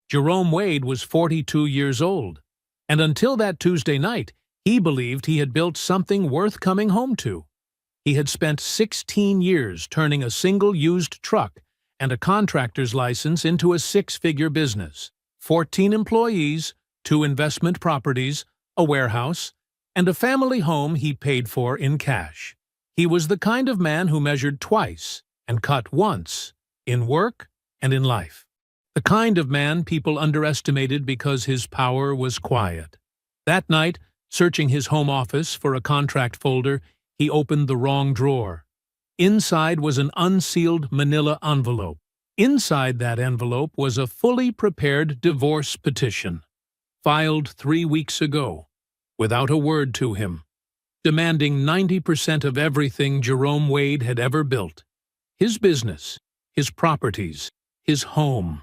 Jerome Wade was 42 years old, and until that Tuesday night, he believed he had built something worth coming home to. He had spent 16 years turning a single used truck and a contractor's license into a six-figure business. 14 employees, 2 investment properties, a warehouse, and a family home he paid for in cash. He was the kind of man who measured twice and cut once, in work and in life. The kind of man people underestimated because his power was quiet. That night, searching his home office for a contract folder, he opened the wrong drawer. Inside was an unsealed manila envelope. Inside that envelope was a fully prepared divorce petition, filed 3 weeks ago, without a word to him, demanding 90% of everything Jerome Wade had ever built. His business, his properties, his home.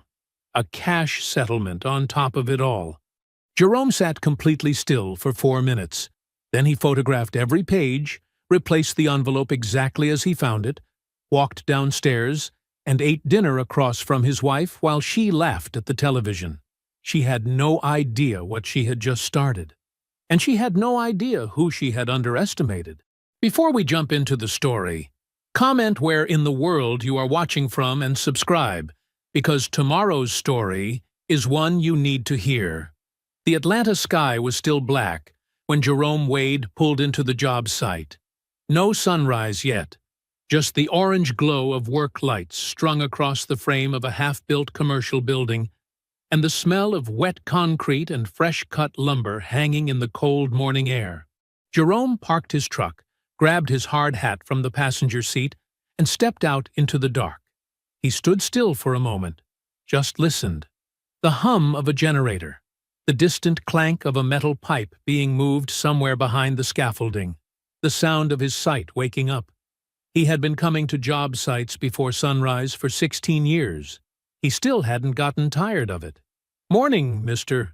A cash settlement on top of it all. Jerome sat completely still for 4 minutes. Then he photographed every page, replaced the envelope exactly as he found it, walked downstairs, and ate dinner across from his wife while she laughed at the television. She had no idea what she had just started. And she had no idea who she had underestimated. Before we jump into the story, comment where in the world you are watching from and subscribe, because tomorrow's story is one you need to hear. The Atlanta sky was still black when Jerome Wade pulled into the job site. No sunrise yet, just the orange glow of work lights strung across the frame of a half-built commercial building, and the smell of wet concrete and fresh-cut lumber hanging in the cold morning air. Jerome parked his truck, grabbed his hard hat from the passenger seat, and stepped out into the dark. He stood still for a moment, just listened. The hum of a generator, the distant clank of a metal pipe being moved somewhere behind the scaffolding, the sound of his site waking up. He had been coming to job sites before sunrise for 16 years. He still hadn't gotten tired of it. "Morning, Mr.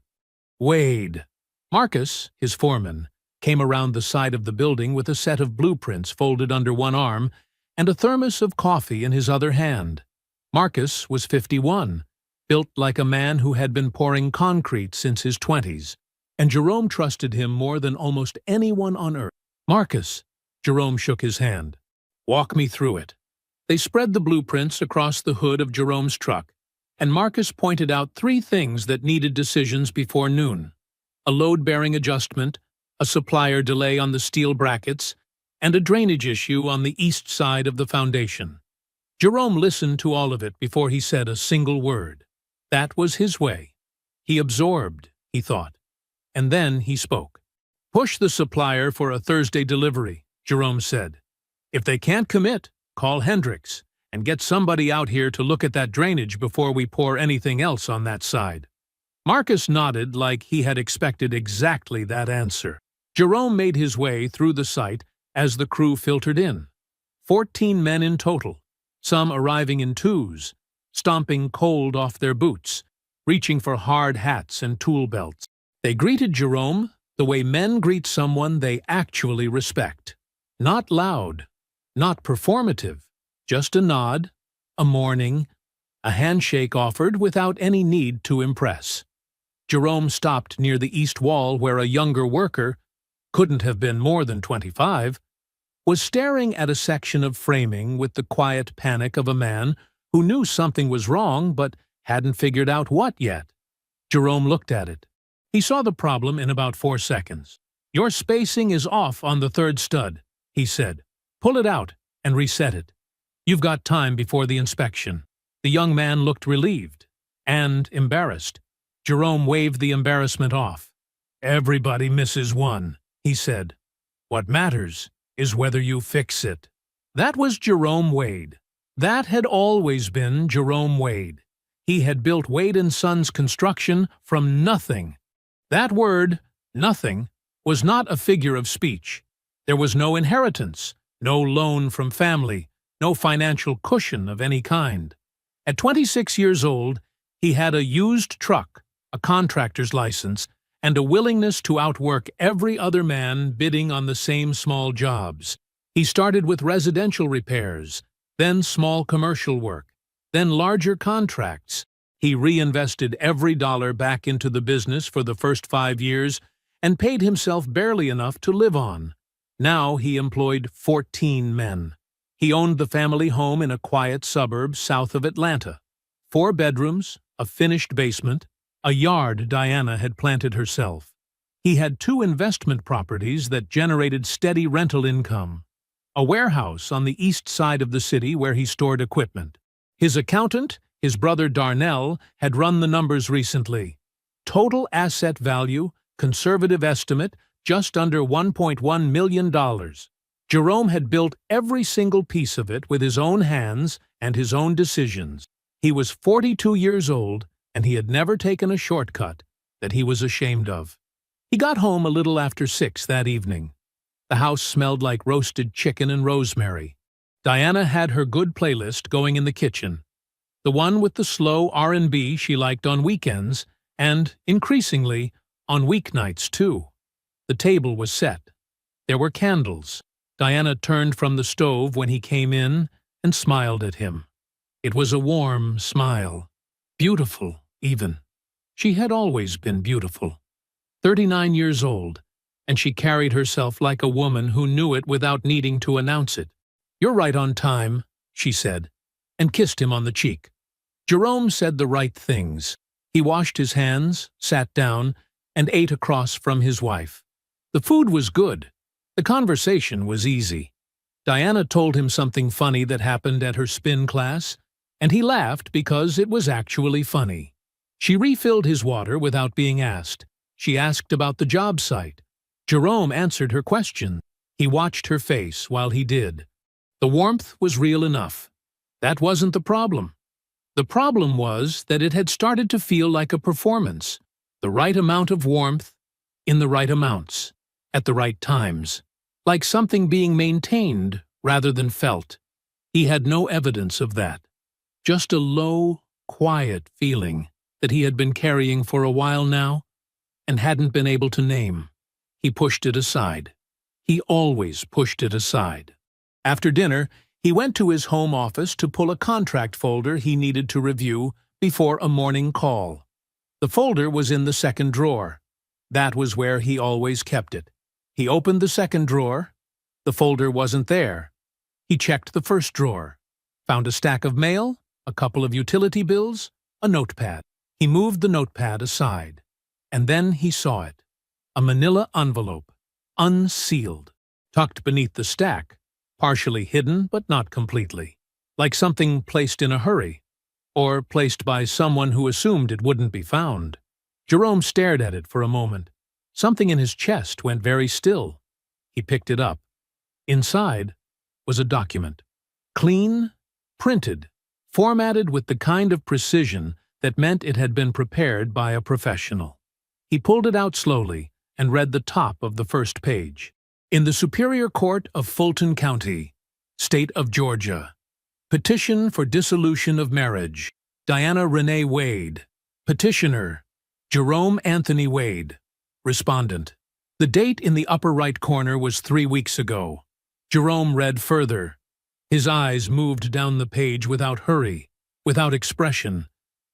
Wade." Marcus, his foreman, came around the side of the building with a set of blueprints folded under one arm and a thermos of coffee in his other hand. Marcus was 51, built like a man who had been pouring concrete since his 20s, and Jerome trusted him more than almost anyone on earth. "Marcus," Jerome shook his hand. "Walk me through it." They spread the blueprints across the hood of Jerome's truck, and Marcus pointed out 3 things that needed decisions before noon: a load-bearing adjustment, a supplier delay on the steel brackets, and a drainage issue on the east side of the foundation. Jerome listened to all of it before he said a single word. That was his way. He absorbed, he thought. And then he spoke. "Push the supplier for a Thursday delivery," Jerome said. "If they can't commit, call Hendricks and get somebody out here to look at that drainage before we pour anything else on that side." Marcus nodded like he had expected exactly that answer. Jerome made his way through the site as the crew filtered in. 14 men in total, some arriving in twos, stomping cold off their boots, reaching for hard hats and tool belts. They greeted Jerome the way men greet someone they actually respect. Not loud, not performative, just a nod, a morning, a handshake offered without any need to impress. Jerome stopped near the east wall where a younger worker, couldn't have been more than 25, was staring at a section of framing with the quiet panic of a man who knew something was wrong but hadn't figured out what yet. Jerome looked at it. He saw the problem in about 4 seconds. "Your spacing is off on the 3rd stud," he said. "Pull it out and reset it. You've got time before the inspection." The young man looked relieved and embarrassed. Jerome waved the embarrassment off. "Everybody misses one," he said. "What matters is whether you fix it." That was Jerome Wade. That had always been Jerome Wade. He had built Wade & Sons Construction from nothing. That word, nothing, was not a figure of speech. There was no inheritance, no loan from family, no financial cushion of any kind. At 26 years old, he had a used truck, a contractor's license, and a willingness to outwork every other man bidding on the same small jobs. He started with residential repairs, then small commercial work, then larger contracts, He reinvested every dollar back into the business for the first 5 years and paid himself barely enough to live on. Now he employed 14 men. He owned the family home in a quiet suburb south of Atlanta. 4 bedrooms, a finished basement, a yard Diana had planted herself. He had 2 investment properties that generated steady rental income, a warehouse on the east side of the city where he stored equipment. His accountant, his brother Darnell, had run the numbers recently. Total asset value, conservative estimate, just under $1.1 million. Jerome had built every single piece of it with his own hands and his own decisions. He was 42 years old, and he had never taken a shortcut that he was ashamed of. He got home a little after 6 that evening. The house smelled like roasted chicken and rosemary. Diana had her good playlist going in the kitchen, the one with the slow R&B she liked on weekends and, increasingly, on weeknights too. The table was set. There were candles. Diana turned from the stove when he came in and smiled at him. It was a warm smile. Beautiful, even. She had always been beautiful. 39 years old, and she carried herself like a woman who knew it without needing to announce it. "You're right on time," she said, and kissed him on the cheek. Jerome said the right things. He washed his hands, sat down, and ate across from his wife. The food was good. The conversation was easy. Diana told him something funny that happened at her spin class, and he laughed because it was actually funny. She refilled his water without being asked. She asked about the job site. Jerome answered her question. He watched her face while he did. The warmth was real enough. That wasn't the problem. The problem was that it had started to feel like a performance. The right amount of warmth, in the right amounts, at the right times. Like something being maintained rather than felt. He had no evidence of that. Just a low, quiet feeling that he had been carrying for a while now and hadn't been able to name. He pushed it aside. He always pushed it aside. After dinner, he went to his home office to pull a contract folder he needed to review before a morning call. The folder was in the second drawer. That was where he always kept it. He opened the second drawer. The folder wasn't there. He checked the first drawer, found a stack of mail, a couple of utility bills, a notepad. He moved the notepad aside, and then he saw it. A manila envelope, unsealed, tucked beneath the stack, partially hidden but not completely, like something placed in a hurry, or placed by someone who assumed it wouldn't be found. Jerome stared at it for a moment. Something in his chest went very still. He picked it up. Inside was a document. Clean, printed, formatted with the kind of precision that meant it had been prepared by a professional. He pulled it out slowly and read the top of the first page. In the Superior Court of Fulton County, State of Georgia. Petition for dissolution of marriage. Diana Renee Wade. Petitioner, Jerome Anthony Wade. Respondent. The date in the upper right corner was 3 weeks ago. Jerome read further. His eyes moved down the page without hurry, without expression,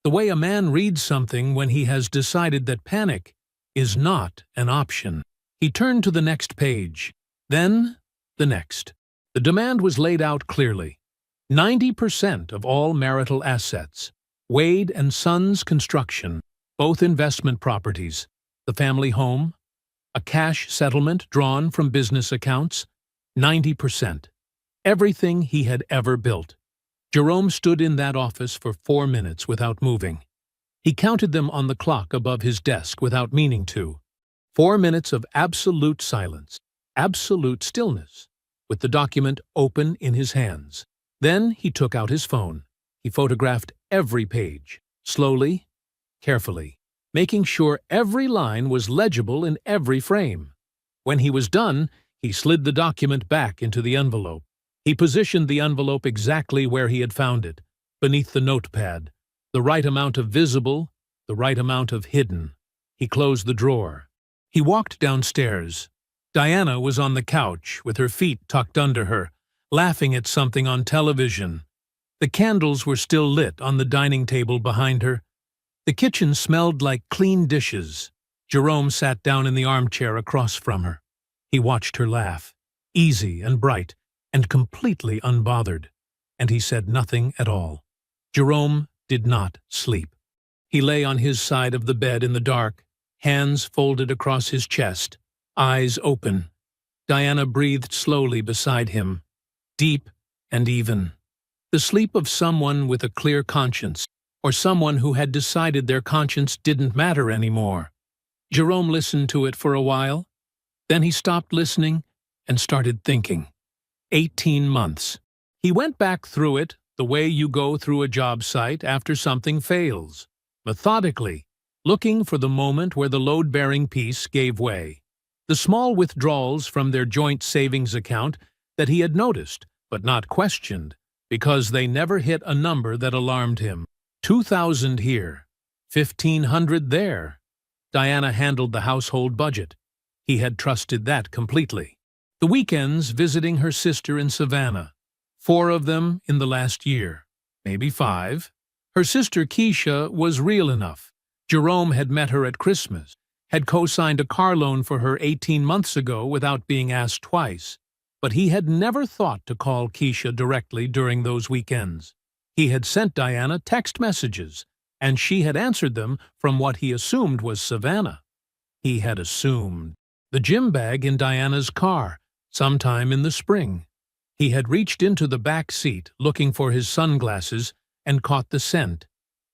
the way a man reads something when he has decided that panic is not an option. He turned to the next page, then the next. The demand was laid out clearly. 90% of all marital assets. Wade and Sons Construction, both investment properties. The family home. A cash settlement drawn from business accounts. 90%. Everything he had ever built. Jerome stood in that office for 4 minutes without moving. He counted them on the clock above his desk without meaning to. 4 minutes of absolute silence, absolute stillness, with the document open in his hands. Then he took out his phone. He photographed every page, slowly, carefully, making sure every line was legible in every frame. When he was done, he slid the document back into the envelope. He positioned the envelope exactly where he had found it, beneath the notepad, the right amount of visible, the right amount of hidden. He closed the drawer. He walked downstairs. Diana was on the couch, with her feet tucked under her, laughing at something on television. The candles were still lit on the dining table behind her, The kitchen smelled like clean dishes. Jerome sat down in the armchair across from her. He watched her laugh, easy and bright, and completely unbothered, and he said nothing at all. Jerome did not sleep. He lay on his side of the bed in the dark, hands folded across his chest, eyes open. Diana breathed slowly beside him, deep and even. The sleep of someone with a clear conscience, or someone who had decided their conscience didn't matter anymore. Jerome listened to it for a while. Then he stopped listening and started thinking. 18 months. He went back through it the way you go through a job site after something fails, methodically, looking for the moment where the load-bearing piece gave way. The small withdrawals from their joint savings account that he had noticed, but not questioned, because they never hit a number that alarmed him. 2,000 here, 1,500 there. Diana handled the household budget. He had trusted that completely. The weekends visiting her sister in Savannah. 4 of them in the last year, maybe 5. Her sister Keisha was real enough. Jerome had met her at Christmas, had co-signed a car loan for her 18 months ago without being asked twice. But he had never thought to call Keisha directly during those weekends. He had sent Diana text messages, and she had answered them from what he assumed was Savannah. He had assumed. The gym bag in Diana's car, sometime in the spring. He had reached into the back seat looking for his sunglasses and caught the scent.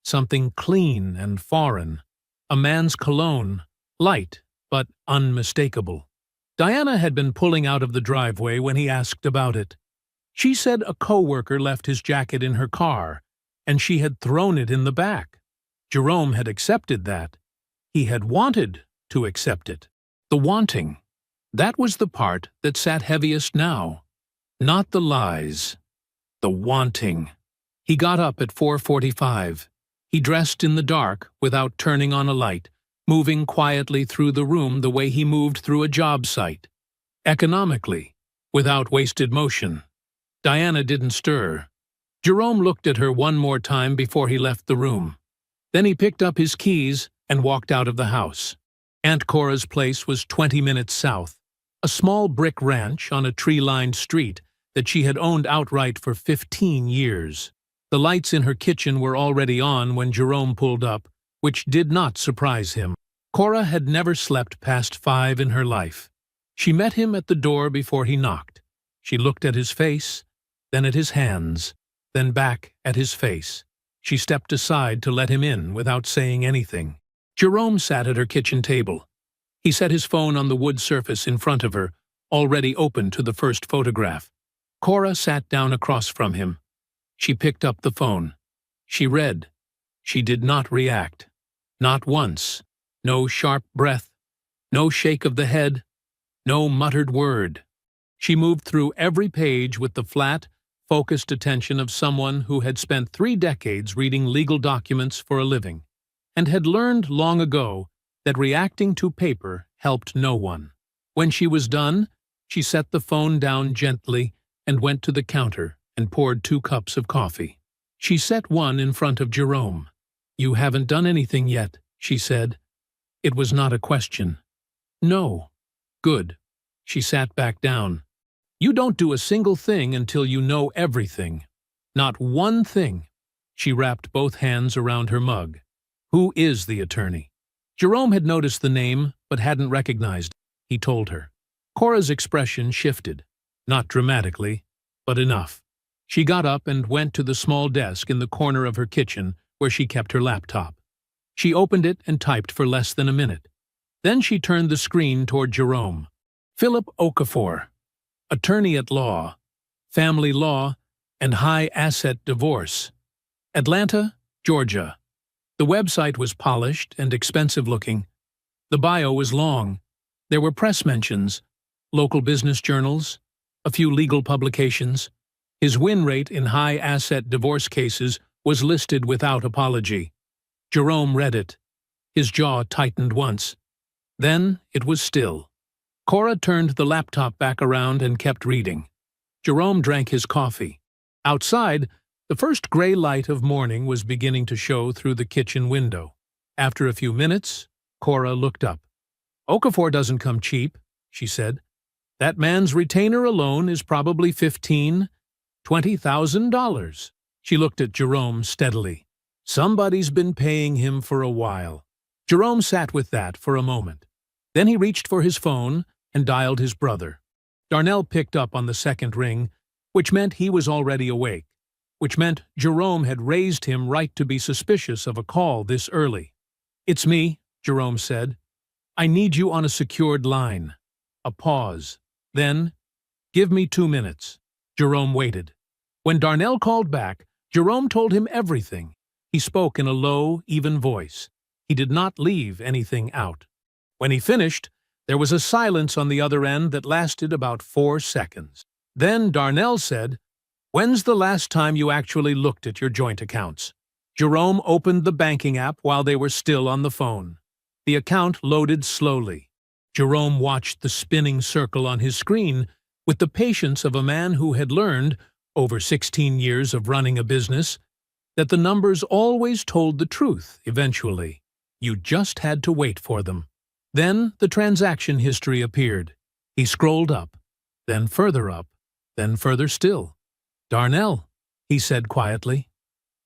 Something clean and foreign. A man's cologne, light but unmistakable. Diana had been pulling out of the driveway when he asked about it. She said a coworker left his jacket in her car, and she had thrown it in the back. Jerome had accepted that. He had wanted to accept it. The wanting. That was the part that sat heaviest now. Not the lies. The wanting. He got up at 4:45. He dressed in the dark without turning on a light, moving quietly through the room the way he moved through a job site. Economically, without wasted motion. Diana didn't stir. Jerome looked at her one more time before he left the room. Then he picked up his keys and walked out of the house. Aunt Cora's place was 20 minutes south, a small brick ranch on a tree-lined street that she had owned outright for 15 years. The lights in her kitchen were already on when Jerome pulled up, which did not surprise him. Cora had never slept past 5 in her life. She met him at the door before he knocked. She looked at his face, then at his hands, then back at his face. She stepped aside to let him in without saying anything. Jerome sat at her kitchen table. He set his phone on the wood surface in front of her, already open to the first photograph. Cora sat down across from him. She picked up the phone. She read. She did not react. Not once. No sharp breath. No shake of the head. No muttered word. She moved through every page with the flat, focused attention of someone who had spent 3 decades reading legal documents for a living, and had learned long ago that reacting to paper helped no one. When she was done, she set the phone down gently and went to the counter and poured 2 cups of coffee. She set one in front of Jerome. "You haven't done anything yet," she said. It was not a question. "No." "Good." She sat back down. "You don't do a single thing until you know everything. Not one thing." She wrapped both hands around her mug. "Who is the attorney?" Jerome had noticed the name, but hadn't recognized it. He told her. Cora's expression shifted. Not dramatically, but enough. She got up and went to the small desk in the corner of her kitchen where she kept her laptop. She opened it and typed for less than a minute. Then she turned the screen toward Jerome. "Philip Okafor, attorney at law, family law, and high-asset divorce. Atlanta, Georgia." The website was polished and expensive-looking. The bio was long. There were press mentions, local business journals, a few legal publications. His win rate in high-asset divorce cases was listed without apology. Jerome read it. His jaw tightened once. Then it was still. Cora turned the laptop back around and kept reading. Jerome drank his coffee. Outside, the first gray light of morning was beginning to show through the kitchen window. After a few minutes, Cora looked up. "Okafor doesn't come cheap," she said. "That man's retainer alone is probably $15,000–$20,000. She looked at Jerome steadily. "Somebody's been paying him for a while." Jerome sat with that for a moment. Then he reached for his phone and dialed his brother. Darnell picked up on the second ring, which meant he was already awake, which meant Jerome had raised him right to be suspicious of a call this early. "It's me," Jerome said. "I need you on a secured line." A pause. Then, "Give me 2 minutes." Jerome waited. When Darnell called back, Jerome told him everything. He spoke in a low, even voice. He did not leave anything out. When he finished, there was a silence on the other end that lasted about 4 seconds. Then Darnell said, "When's the last time you actually looked at your joint accounts?" Jerome opened the banking app while they were still on the phone. The account loaded slowly. Jerome watched the spinning circle on his screen with the patience of a man who had learned, over 16 years of running a business, that the numbers always told the truth eventually. You just had to wait for them. Then the transaction history appeared. He scrolled up, then further still. "Darnell," he said quietly.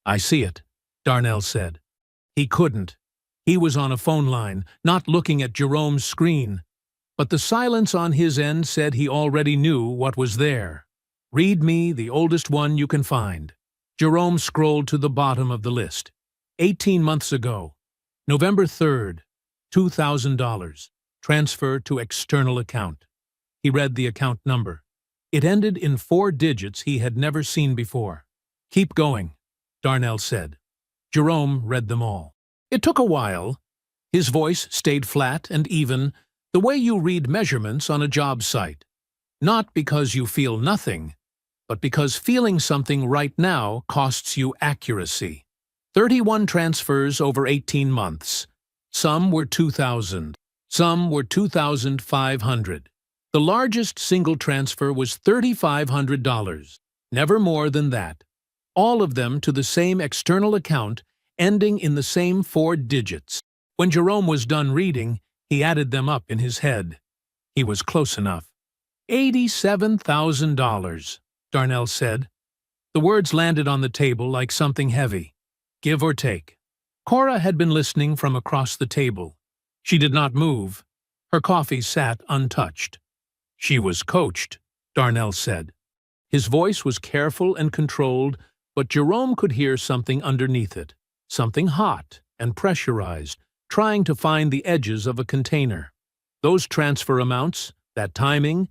"I see it," Darnell said. He couldn't. He was on a phone line, not looking at Jerome's screen. But the silence on his end said he already knew what was there. "Read me the oldest one you can find." Jerome scrolled to the bottom of the list. 18 months ago, November 3rd, $2,000. Transfer to external account. He read the account number. It ended in 4 digits he had never seen before. "Keep going," Darnell said. Jerome read them all. It took a while. His voice stayed flat and even, the way you read measurements on a job site. Not because you feel nothing, but because feeling something right now costs you accuracy. 31 transfers over 18 months. Some were 2,000. Some were 2,500. The largest single transfer was $3,500. Never more than that. All of them to the same external account, ending in the same 4 digits. When Jerome was done reading, he added them up in his head. He was close enough. $87,000, Darnell said. The words landed on the table like something heavy. Give or take. Cora had been listening from across the table. She did not move. Her coffee sat untouched. She was coached, Darnell said. His voice was careful and controlled, but Jerome could hear something underneath it, something hot and pressurized, trying to find the edges of a container. Those transfer amounts, that timing,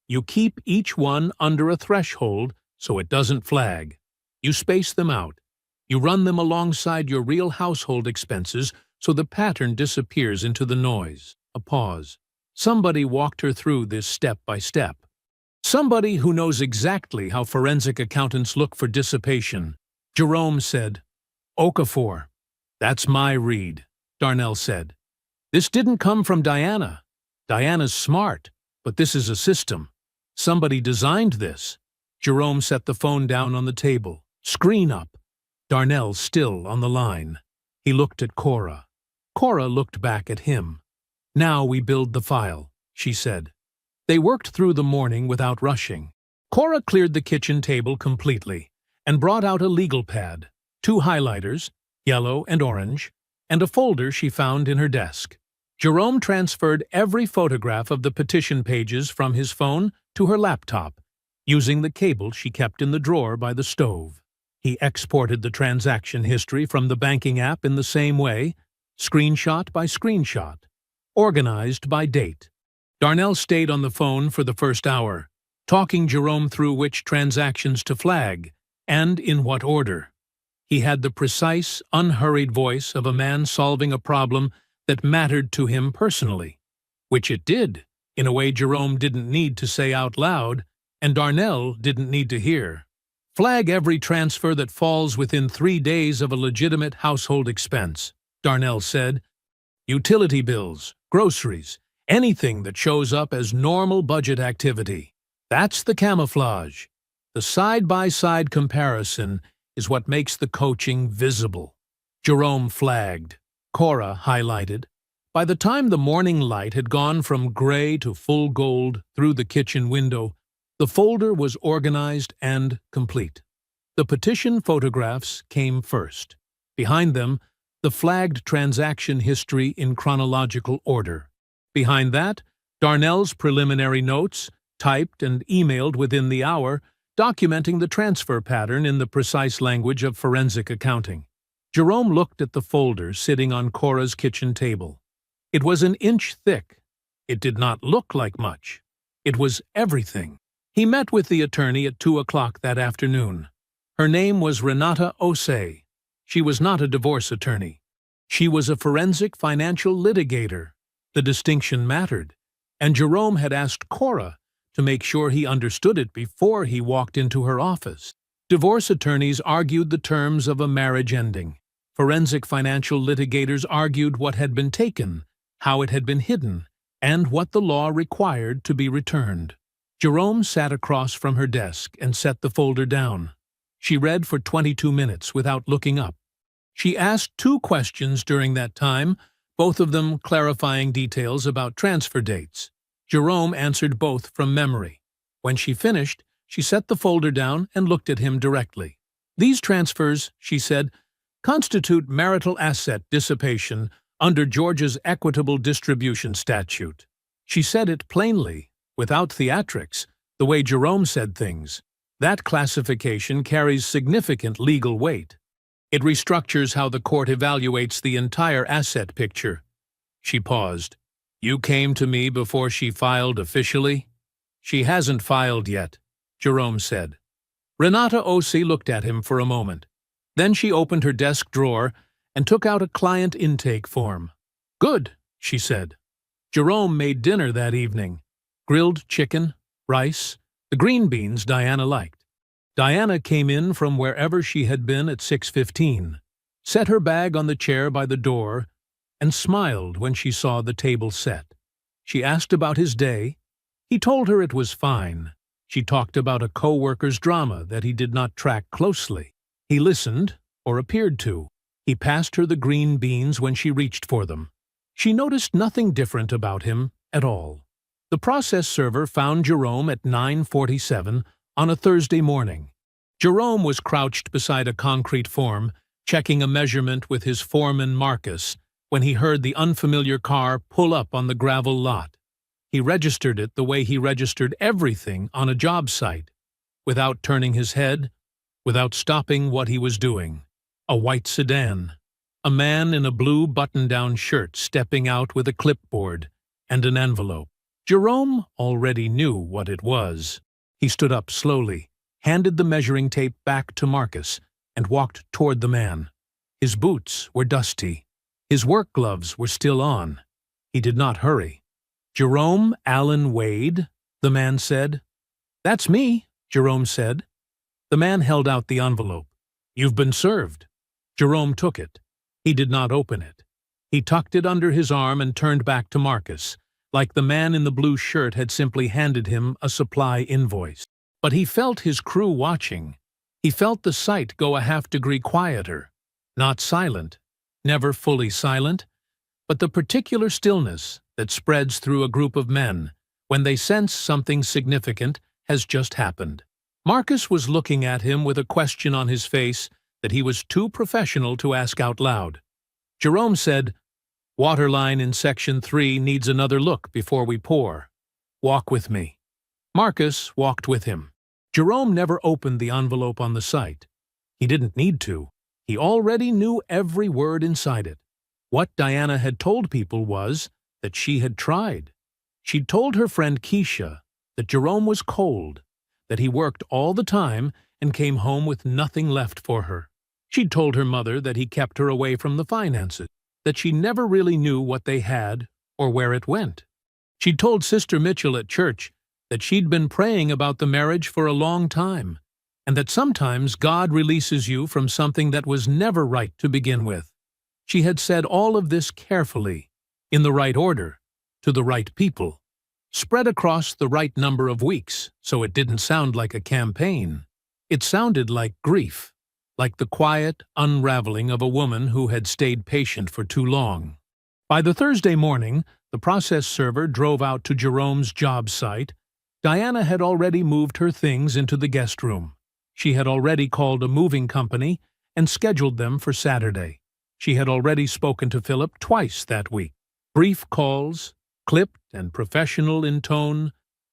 you keep each one under a threshold so it doesn't flag. You space them out. You run them alongside your real household expenses so the pattern disappears into the noise. A pause. Somebody walked her through this step by step. Somebody who knows exactly how forensic accountants look for dissipation. Jerome said, Okafor. That's my read, Darnell said. This didn't come from Diana. Diana's smart, but this is a system. Somebody designed this. Jerome set the phone down on the table. Screen up. Darnell still on the line. He looked at Cora. Cora looked back at him. Now we build the file, she said. They worked through the morning without rushing. Cora cleared the kitchen table completely and brought out a legal pad, 2 highlighters, yellow and orange, and a folder she found in her desk. Jerome transferred every photograph of the petition pages from his phone to her laptop, using the cable she kept in the drawer by the stove. He exported the transaction history from the banking app in the same way, screenshot by screenshot, organized by date. Darnell stayed on the phone for the first hour, talking Jerome through which transactions to flag, and in what order. He had the precise, unhurried voice of a man solving a problem that mattered to him personally, which it did, in a way Jerome didn't need to say out loud, and Darnell didn't need to hear. Flag every transfer that falls within 3 days of a legitimate household expense, Darnell said. Utility bills, groceries, anything that shows up as normal budget activity. That's the camouflage. The side-by-side comparison is what makes the coaching visible. Jerome flagged. Cora highlighted. By the time the morning light had gone from gray to full gold through the kitchen window, the folder was organized and complete. The petition photographs came first. Behind them, the flagged transaction history in chronological order. Behind that, Darnell's preliminary notes, typed and emailed within the hour, documenting the transfer pattern in the precise language of forensic accounting. Jerome looked at the folder sitting on Cora's kitchen table. It was an inch thick. It did not look like much. It was everything. He met with the attorney at 2 o'clock that afternoon. Her name was Renata Osei. She was not a divorce attorney. She was a forensic financial litigator. The distinction mattered, and Jerome had asked Cora to make sure he understood it before he walked into her office. Divorce attorneys argued the terms of a marriage ending. Forensic financial litigators argued what had been taken, how it had been hidden, and what the law required to be returned. Jerome sat across from her desk and set the folder down. She read for 22 minutes without looking up. She asked 2 questions during that time, both of them clarifying details about transfer dates. Jerome answered both from memory. When she finished, she set the folder down and looked at him directly. "These transfers," she said, "constitute marital asset dissipation under Georgia's Equitable Distribution Statute." She said it plainly, without theatrics, the way Jerome said things. That classification carries significant legal weight. It restructures how the court evaluates the entire asset picture. She paused. "You came to me before she filed officially?" "She hasn't filed yet," Jerome said. Renata Osei looked at him for a moment. Then she opened her desk drawer and took out a client intake form. "Good," she said. Jerome made dinner that evening. Grilled chicken, rice, the green beans Diana liked. Diana came in from wherever she had been at 6:15, set her bag on the chair by the door, and smiled when she saw the table set. She asked about his day. He told her it was fine. She talked about a co-worker's drama that he did not track closely. He listened, or appeared to. He passed her the green beans when she reached for them. She noticed nothing different about him at all. The process server found Jerome at 9:47 on a Thursday morning. Jerome was crouched beside a concrete form, checking a measurement with his foreman Marcus, when he heard the unfamiliar car pull up on the gravel lot. He registered it the way he registered everything on a job site, without turning his head, without stopping what he was doing. A white sedan. A man in a blue button-down shirt stepping out with a clipboard and an envelope. Jerome already knew what it was. He stood up slowly, handed the measuring tape back to Marcus, and walked toward the man. His boots were dusty. His work gloves were still on. He did not hurry. "Jerome Allen Wade," the man said. "That's me," Jerome said. The man held out the envelope. "You've been served." Jerome took it. He did not open it. He tucked it under his arm and turned back to Marcus, like the man in the blue shirt had simply handed him a supply invoice. But he felt his crew watching. He felt the site go a half-degree quieter. Not silent, never fully silent, but the particular stillness that spreads through a group of men when they sense something significant has just happened. Marcus was looking at him with a question on his face that he was too professional to ask out loud. Jerome said, "Waterline in Section 3 needs another look before we pour. Walk with me." Marcus walked with him. Jerome never opened the envelope on the site. He didn't need to. He already knew every word inside it. What Diana had told people was that she had tried. She'd told her friend Keisha that Jerome was cold, that he worked all the time and came home with nothing left for her. She'd told her mother that he kept her away from the finances, that she never really knew what they had or where it went. She'd told Sister Mitchell at church that she'd been praying about the marriage for a long time, and that sometimes God releases you from something that was never right to begin with. She had said all of this carefully, in the right order, to the right people, spread across the right number of weeks, so it didn't sound like a campaign. It sounded like grief, like the quiet unraveling of a woman who had stayed patient for too long. By the Thursday morning, the process server drove out to Jerome's job site. Diana had already moved her things into the guest room. She had already called a moving company and scheduled them for Saturday. She had already spoken to Philip twice that week. Brief calls, clipped and professional in tone,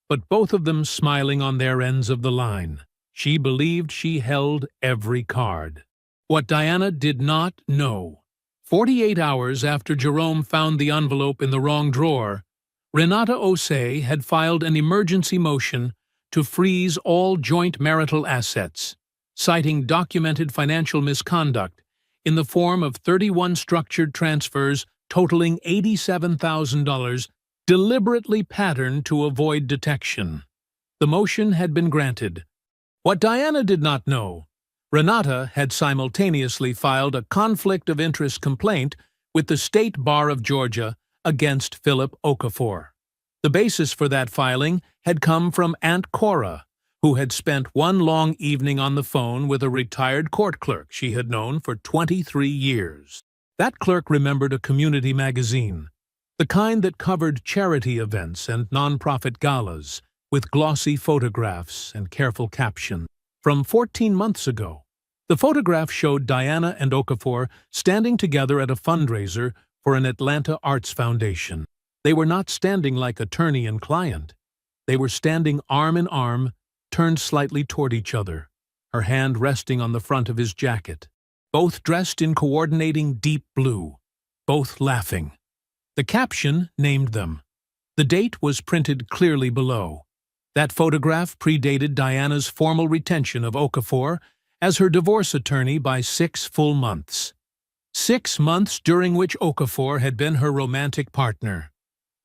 but both of them smiling on their ends of the line. She believed she held every card. What Diana did not know: 48 hours after Jerome found the envelope in the wrong drawer, Renata Osei had filed an emergency motion to freeze all joint marital assets, citing documented financial misconduct in the form of 31 structured transfers totaling $87,000 deliberately patterned to avoid detection. The motion had been granted. What Diana did not know: Renata had simultaneously filed a conflict of interest complaint with the State Bar of Georgia against Philip Okafor. The basis for that filing had come from Aunt Cora, who had spent one long evening on the phone with a retired court clerk she had known for 23 years. That clerk remembered a community magazine, the kind that covered charity events and nonprofit galas, with glossy photographs and careful captions, from 14 months ago. The photograph showed Diana and Okafor standing together at a fundraiser for an Atlanta Arts Foundation. They were not standing like attorney and client. They were standing arm in arm, turned slightly toward each other, her hand resting on the front of his jacket. Both dressed in coordinating deep blue, both laughing. The caption named them. The date was printed clearly below. That photograph predated Diana's formal retention of Okafor as her divorce attorney by 6 full months. 6 months during which Okafor had been her romantic partner,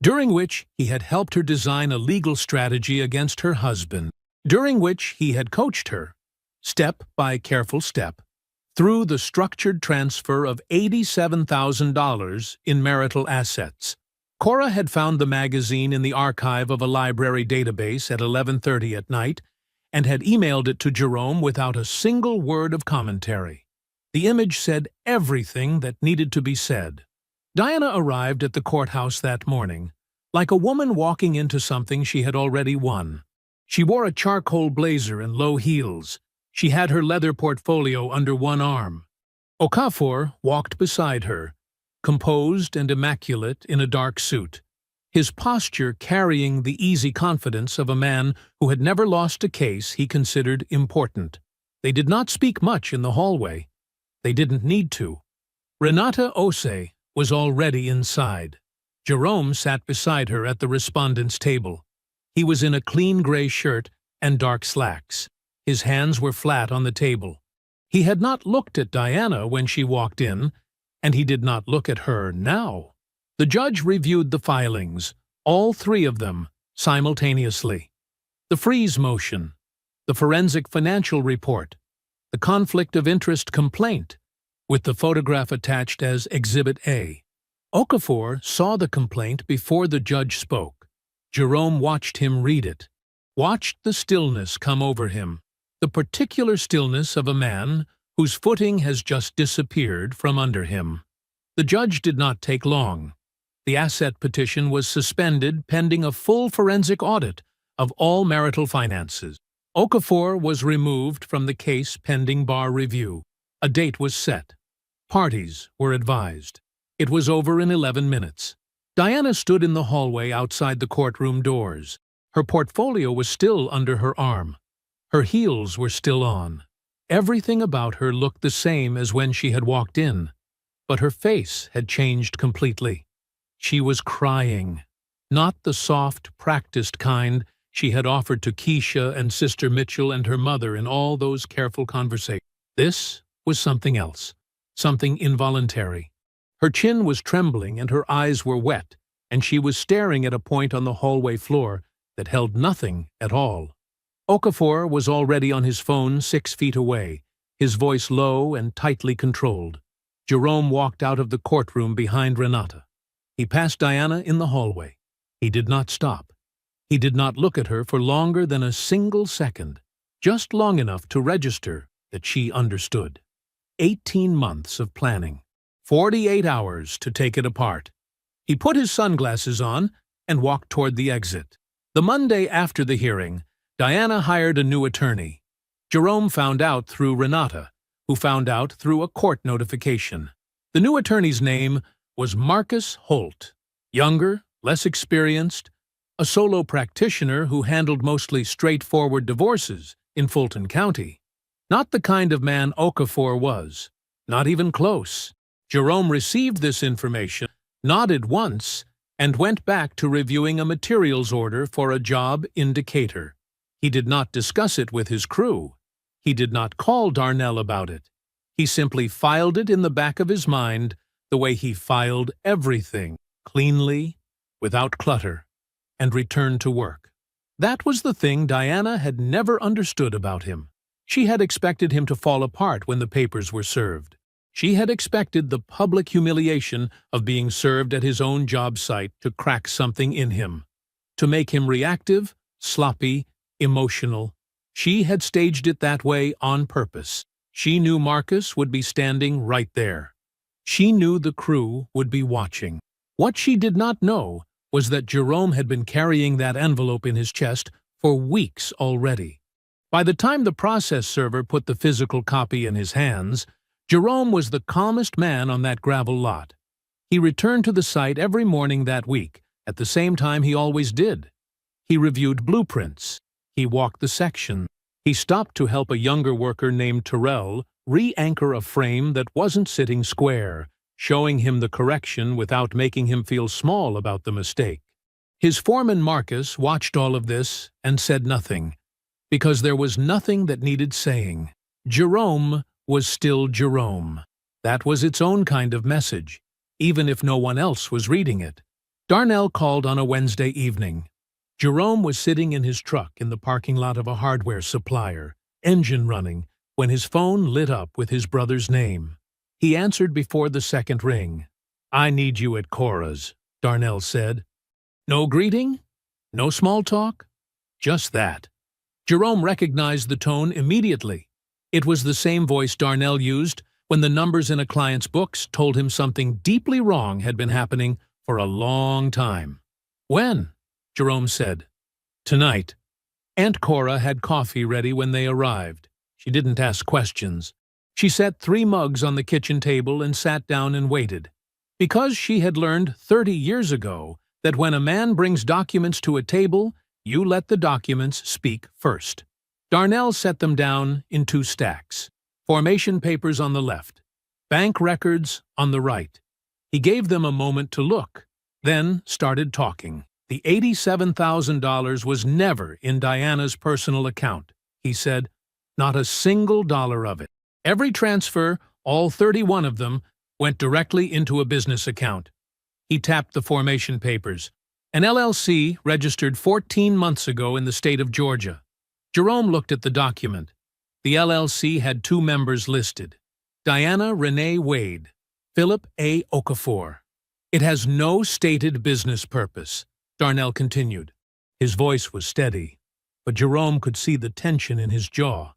during which he had helped her design a legal strategy against her husband, during which he had coached her, step by careful step, through the structured transfer of $87,000 in marital assets. Cora had found the magazine in the archive of a library database at 11:30 at night and had emailed it to Jerome without a single word of commentary. The image said everything that needed to be said. Diana arrived at the courthouse that morning, like a woman walking into something she had already won. She wore a charcoal blazer and low heels. She had her leather portfolio under one arm. Okafor walked beside her, composed and immaculate in a dark suit, his posture carrying the easy confidence of a man who had never lost a case he considered important. They did not speak much in the hallway. They didn't need to. Renata Osei was already inside. Jerome sat beside her at the respondent's table. He was in a clean gray shirt and dark slacks. His hands were flat on the table. He had not looked at Diana when she walked in, and he did not look at her now. The judge reviewed the filings, all 3 of them, simultaneously. The freeze motion, the forensic financial report, the conflict of interest complaint, with the photograph attached as Exhibit A. Okafor saw the complaint before the judge spoke. Jerome watched him read it, watched the stillness come over him, the particular stillness of a man whose footing has just disappeared from under him. The judge did not take long. The asset petition was suspended pending a full forensic audit of all marital finances. Okafor was removed from the case pending bar review. A date was set. Parties were advised. It was over in 11 minutes. Diana stood in the hallway outside the courtroom doors. Her portfolio was still under her arm. Her heels were still on. Everything about her looked the same as when she had walked in, but her face had changed completely. She was crying, not the soft, practiced kind she had offered to Keisha and Sister Mitchell and her mother in all those careful conversations. This was something else, something involuntary. Her chin was trembling and her eyes were wet, and she was staring at a point on the hallway floor that held nothing at all. Okafor was already on his phone 6 feet away, his voice low and tightly controlled. Jerome walked out of the courtroom behind Renata. He passed Diana in the hallway. He did not stop. He did not look at her for longer than a single second, just long enough to register that she understood. 18 months of planning, 48 hours to take it apart. He put his sunglasses on and walked toward the exit. The Monday after the hearing, Diana hired a new attorney. Jerome found out through Renata, who found out through a court notification. The new attorney's name was Marcus Holt. Younger, less experienced, a solo practitioner who handled mostly straightforward divorces in Fulton County. Not the kind of man Okafor was, not even close. Jerome received this information, nodded once, and went back to reviewing a materials order for a job in Decatur. He did not discuss it with his crew. He did not call Darnell about it. He simply filed it in the back of his mind the way he filed everything, cleanly, without clutter, and returned to work. That was the thing Diana had never understood about him. She had expected him to fall apart when the papers were served. She had expected the public humiliation of being served at his own job site to crack something in him, to make him reactive, sloppy, emotional. She had staged it that way on purpose. She knew Marcus would be standing right there. She knew the crew would be watching. What she did not know was that Jerome had been carrying that envelope in his chest for weeks already. By the time the process server put the physical copy in his hands, Jerome was the calmest man on that gravel lot. He returned to the site every morning that week, at the same time he always did. He reviewed blueprints. He walked the section. He stopped to help a younger worker named Terrell re-anchor a frame that wasn't sitting square, showing him the correction without making him feel small about the mistake. His foreman Marcus watched all of this and said nothing, because there was nothing that needed saying. Jerome was still Jerome. That was its own kind of message, even if no one else was reading it. Darnell called on a Wednesday evening. Jerome was sitting in his truck in the parking lot of a hardware supplier, engine running, when his phone lit up with his brother's name. He answered before the second ring. "I need you at Cora's," Darnell said. No greeting? No small talk? Just that. Jerome recognized the tone immediately. It was the same voice Darnell used when the numbers in a client's books told him something deeply wrong had been happening for a long time. "When?" Jerome said. "Tonight." Aunt Cora had coffee ready when they arrived. She didn't ask questions. She set 3 mugs on the kitchen table and sat down and waited. Because she had learned 30 years ago that when a man brings documents to a table, you let the documents speak first. Darnell set them down in 2 stacks. Formation papers on the left, bank records on the right. He gave them a moment to look, then started talking. The $87,000 was never in Diana's personal account, he said. Not a single dollar of it. Every transfer, all 31 of them, went directly into a business account. He tapped the formation papers. An LLC registered 14 months ago in the state of Georgia. Jerome looked at the document. The LLC had 2 members listed: Diana Renee Wade, Philip A. Okafor. It has no stated business purpose, Darnell continued. His voice was steady, but Jerome could see the tension in his jaw,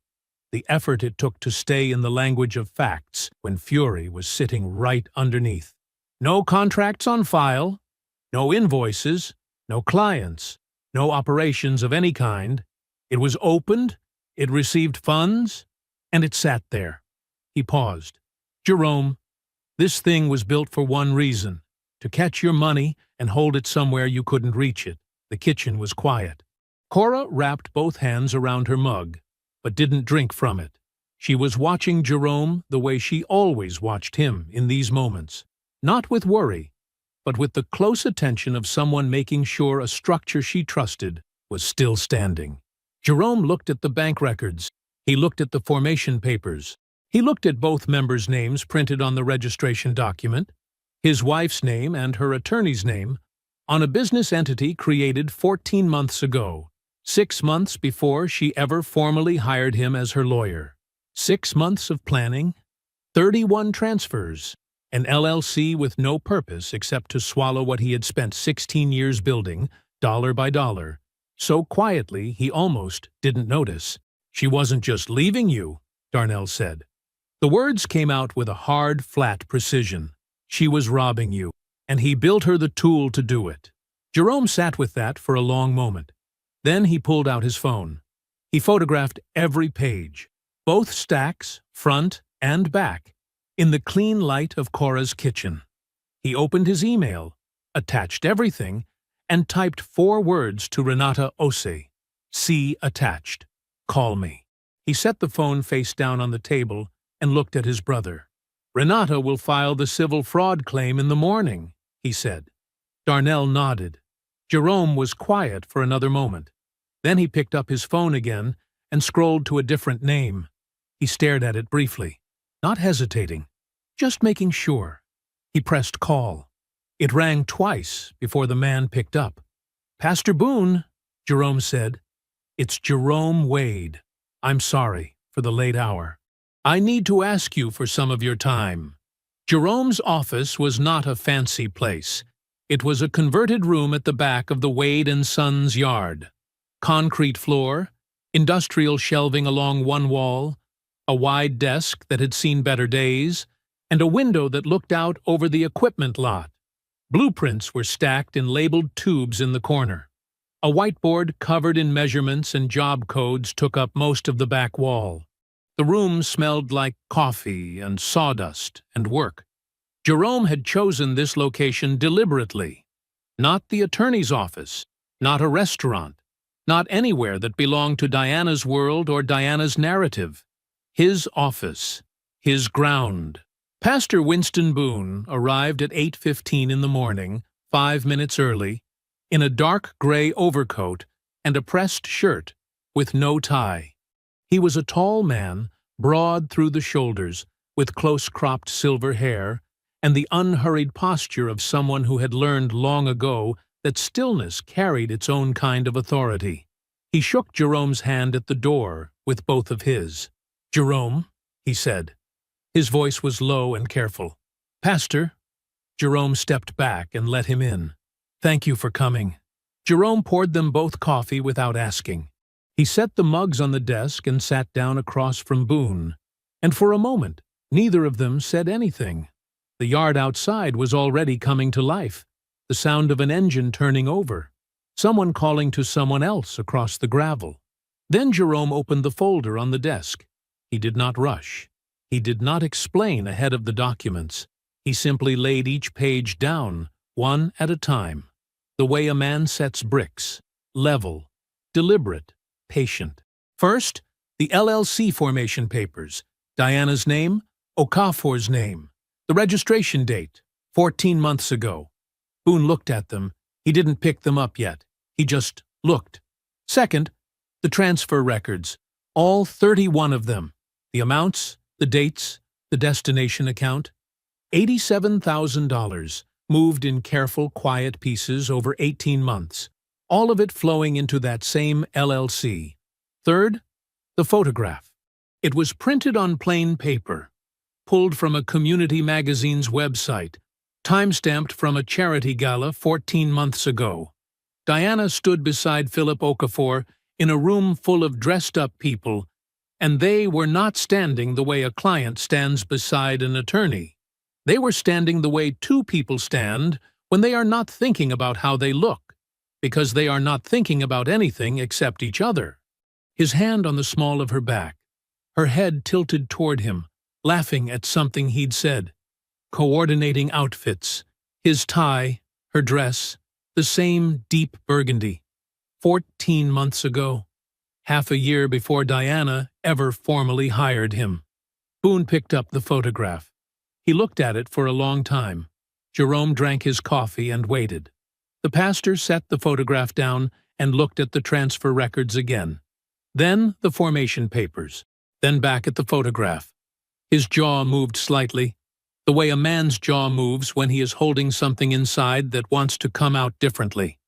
the effort it took to stay in the language of facts when fury was sitting right underneath. No contracts on file, no invoices, no clients, no operations of any kind. It was opened, it received funds, and it sat there. He paused. "Jerome, this thing was built for one reason: to catch your money and hold it somewhere you couldn't reach it." The kitchen was quiet. Cora wrapped both hands around her mug, but didn't drink from it. She was watching Jerome the way she always watched him in these moments, not with worry, but with the close attention of someone making sure a structure she trusted was still standing. Jerome looked at the bank records. He looked at the formation papers. He looked at both members' names printed on the registration document, his wife's name and her attorney's name, on a business entity created 14 months ago, 6 months before she ever formally hired him as her lawyer. 6 months of planning, 31 transfers, an LLC with no purpose except to swallow what he had spent 16 years building, dollar by dollar, so quietly he almost didn't notice. "She wasn't just leaving you," Darnell said. The words came out with a hard, flat precision. She was robbing you, and he built her the tool to do it. Jerome sat with that for a long moment. Then he pulled out his phone. He photographed every page, both stacks, front and back, in the clean light of Cora's kitchen. He opened his email, attached everything, and typed 4 words to Renata Ose. See attached. Call me. He set the phone face down on the table and looked at his brother. Renata will file the civil fraud claim in the morning, he said. Darnell nodded. Jerome was quiet for another moment. Then he picked up his phone again and scrolled to a different name. He stared at it briefly, not hesitating, just making sure. He pressed call. It rang twice before the man picked up. Pastor Boone, Jerome said. It's Jerome Wade. I'm sorry for the late hour. I need to ask you for some of your time. Jerome's office was not a fancy place. It was a converted room at the back of the Wade & Sons yard. Concrete floor, industrial shelving along one wall, a wide desk that had seen better days, and a window that looked out over the equipment lot. Blueprints were stacked in labeled tubes in the corner. A whiteboard covered in measurements and job codes took up most of the back wall. The room smelled like coffee and sawdust and work. Jerome had chosen this location deliberately. Not the attorney's office, not a restaurant, not anywhere that belonged to Diana's world or Diana's narrative. His office, his ground. Pastor Winston Boone arrived at 8:15 in the morning, 5 minutes early, in a dark gray overcoat and a pressed shirt, with no tie. He was a tall man, broad through the shoulders, with close-cropped silver hair, and the unhurried posture of someone who had learned long ago that stillness carried its own kind of authority. He shook Jerome's hand at the door with both of his. "Jerome," he said. His voice was low and careful. "Pastor." Jerome stepped back and let him in. "Thank you for coming." Jerome poured them both coffee without asking. He set the mugs on the desk and sat down across from Boone, and for a moment neither of them said anything. The yard outside was already coming to life, the sound of an engine turning over, someone calling to someone else across the gravel. Then Jerome opened the folder on the desk. He did not rush. He did not explain ahead of the documents. He simply laid each page down, one at a time, the way a man sets bricks, level, deliberate, patient. First, the LLC formation papers, Diana's name, Okafor's name, the registration date, 14 months ago. Boone looked at them. He didn't pick them up yet. He just looked. Second, the transfer records, all 31 of them, the amounts, the dates, the destination account. $87,000, moved in careful, quiet pieces over 18 months, all of it flowing into that same LLC. Third, the photograph. It was printed on plain paper, pulled from a community magazine's website, time-stamped from a charity gala 14 months ago. Diana stood beside Philip Okafor in a room full of dressed-up people, and they were not standing the way a client stands beside an attorney. They were standing the way two people stand when they are not thinking about how they look, because they are not thinking about anything except each other. His hand on the small of her back, her head tilted toward him, laughing at something he'd said. Coordinating outfits, his tie, her dress, the same deep burgundy. 14 months ago, half a year before Diana ever formally hired him. Boone picked up the photograph. He looked at it for a long time. Jerome drank his coffee and waited. The pastor set the photograph down and looked at the transfer records again. Then the formation papers. Then back at the photograph. His jaw moved slightly, the way a man's jaw moves when he is holding something inside that wants to come out differently.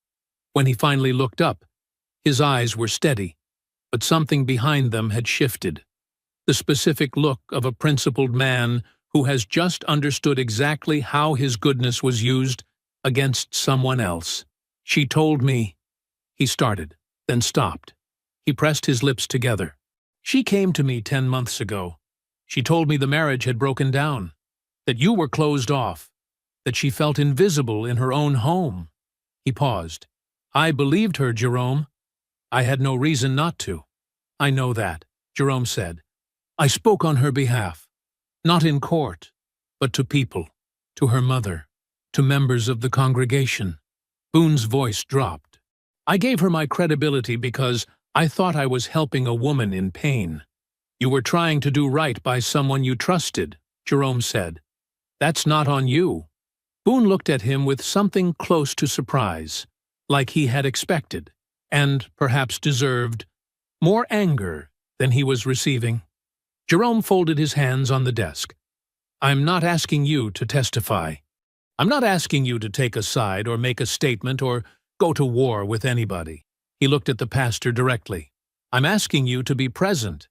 When he finally looked up, his eyes were steady, but something behind them had shifted. The specific look of a principled man who has just understood exactly how his goodness was used against someone else. "She told me," he started, then stopped. He pressed his lips together. "She came to me 10 months ago. She told me the marriage had broken down, that you were closed off, that she felt invisible in her own home. He paused. I believed her, Jerome. I had no reason not to. I know that, Jerome said. I spoke on her behalf, not in court, but to people, to her mother, to members of the congregation. Boone's voice dropped. I gave her my credibility because I thought I was helping a woman in pain. You were trying to do right by someone you trusted, Jerome said. That's not on you. Boone looked at him with something close to surprise, like he had expected, and perhaps deserved, more anger than he was receiving. Jerome folded his hands on the desk. I'm not asking you to testify. I'm not asking you to take a side or make a statement or go to war with anybody. He looked at the pastor directly. I'm asking you to be present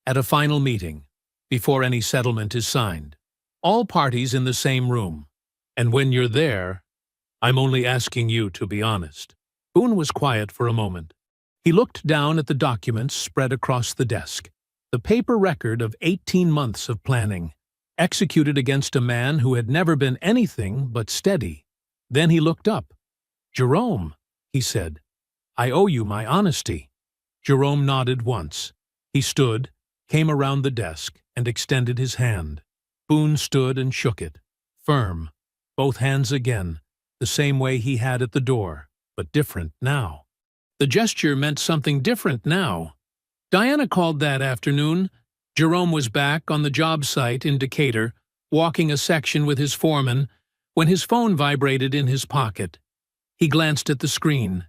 at a final meeting before any settlement is signed. All parties in the same room. And when you're there, I'm only asking you to be honest. Boone was quiet for a moment. He looked down at the documents spread across the desk. The paper record of 18 months of planning, executed against a man who had never been anything but steady. Then he looked up. Jerome, he said, I owe you my honesty. Jerome nodded once. He stood, came around the desk, and extended his hand. Boone stood and shook it, firm, both hands again, the same way he had at the door, but different now. The gesture meant something different now. Diana called that afternoon. Jerome was back on the job site in Decatur, walking a section with his foreman, when his phone vibrated in his pocket. He glanced at the screen.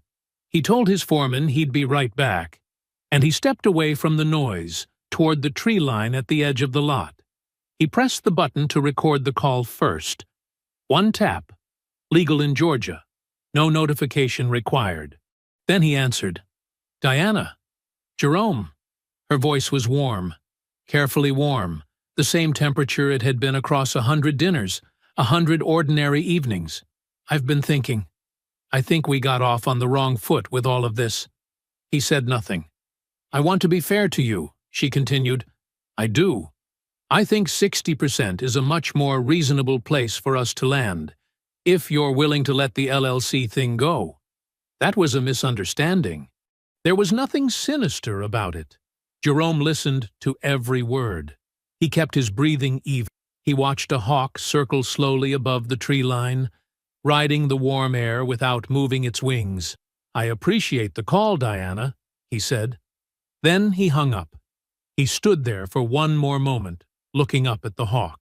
He told his foreman he'd be right back, and he stepped away from the noise, toward the tree line at the edge of the lot. He pressed the button to record the call first. One tap. Legal in Georgia. No notification required. Then he answered. Diana. Jerome. Her voice was warm. Carefully warm. The same temperature it had been across 100 dinners, 100 ordinary evenings. I've been thinking. I think we got off on the wrong foot with all of this. He said nothing. I want to be fair to you, she continued. I do. I think 60% is a much more reasonable place for us to land, if you're willing to let the LLC thing go. That was a misunderstanding. There was nothing sinister about it. Jerome listened to every word. He kept his breathing even. He watched a hawk circle slowly above the tree line, riding the warm air without moving its wings. I appreciate the call, Diana, he said. Then he hung up. He stood there for one more moment, looking up at the hawk.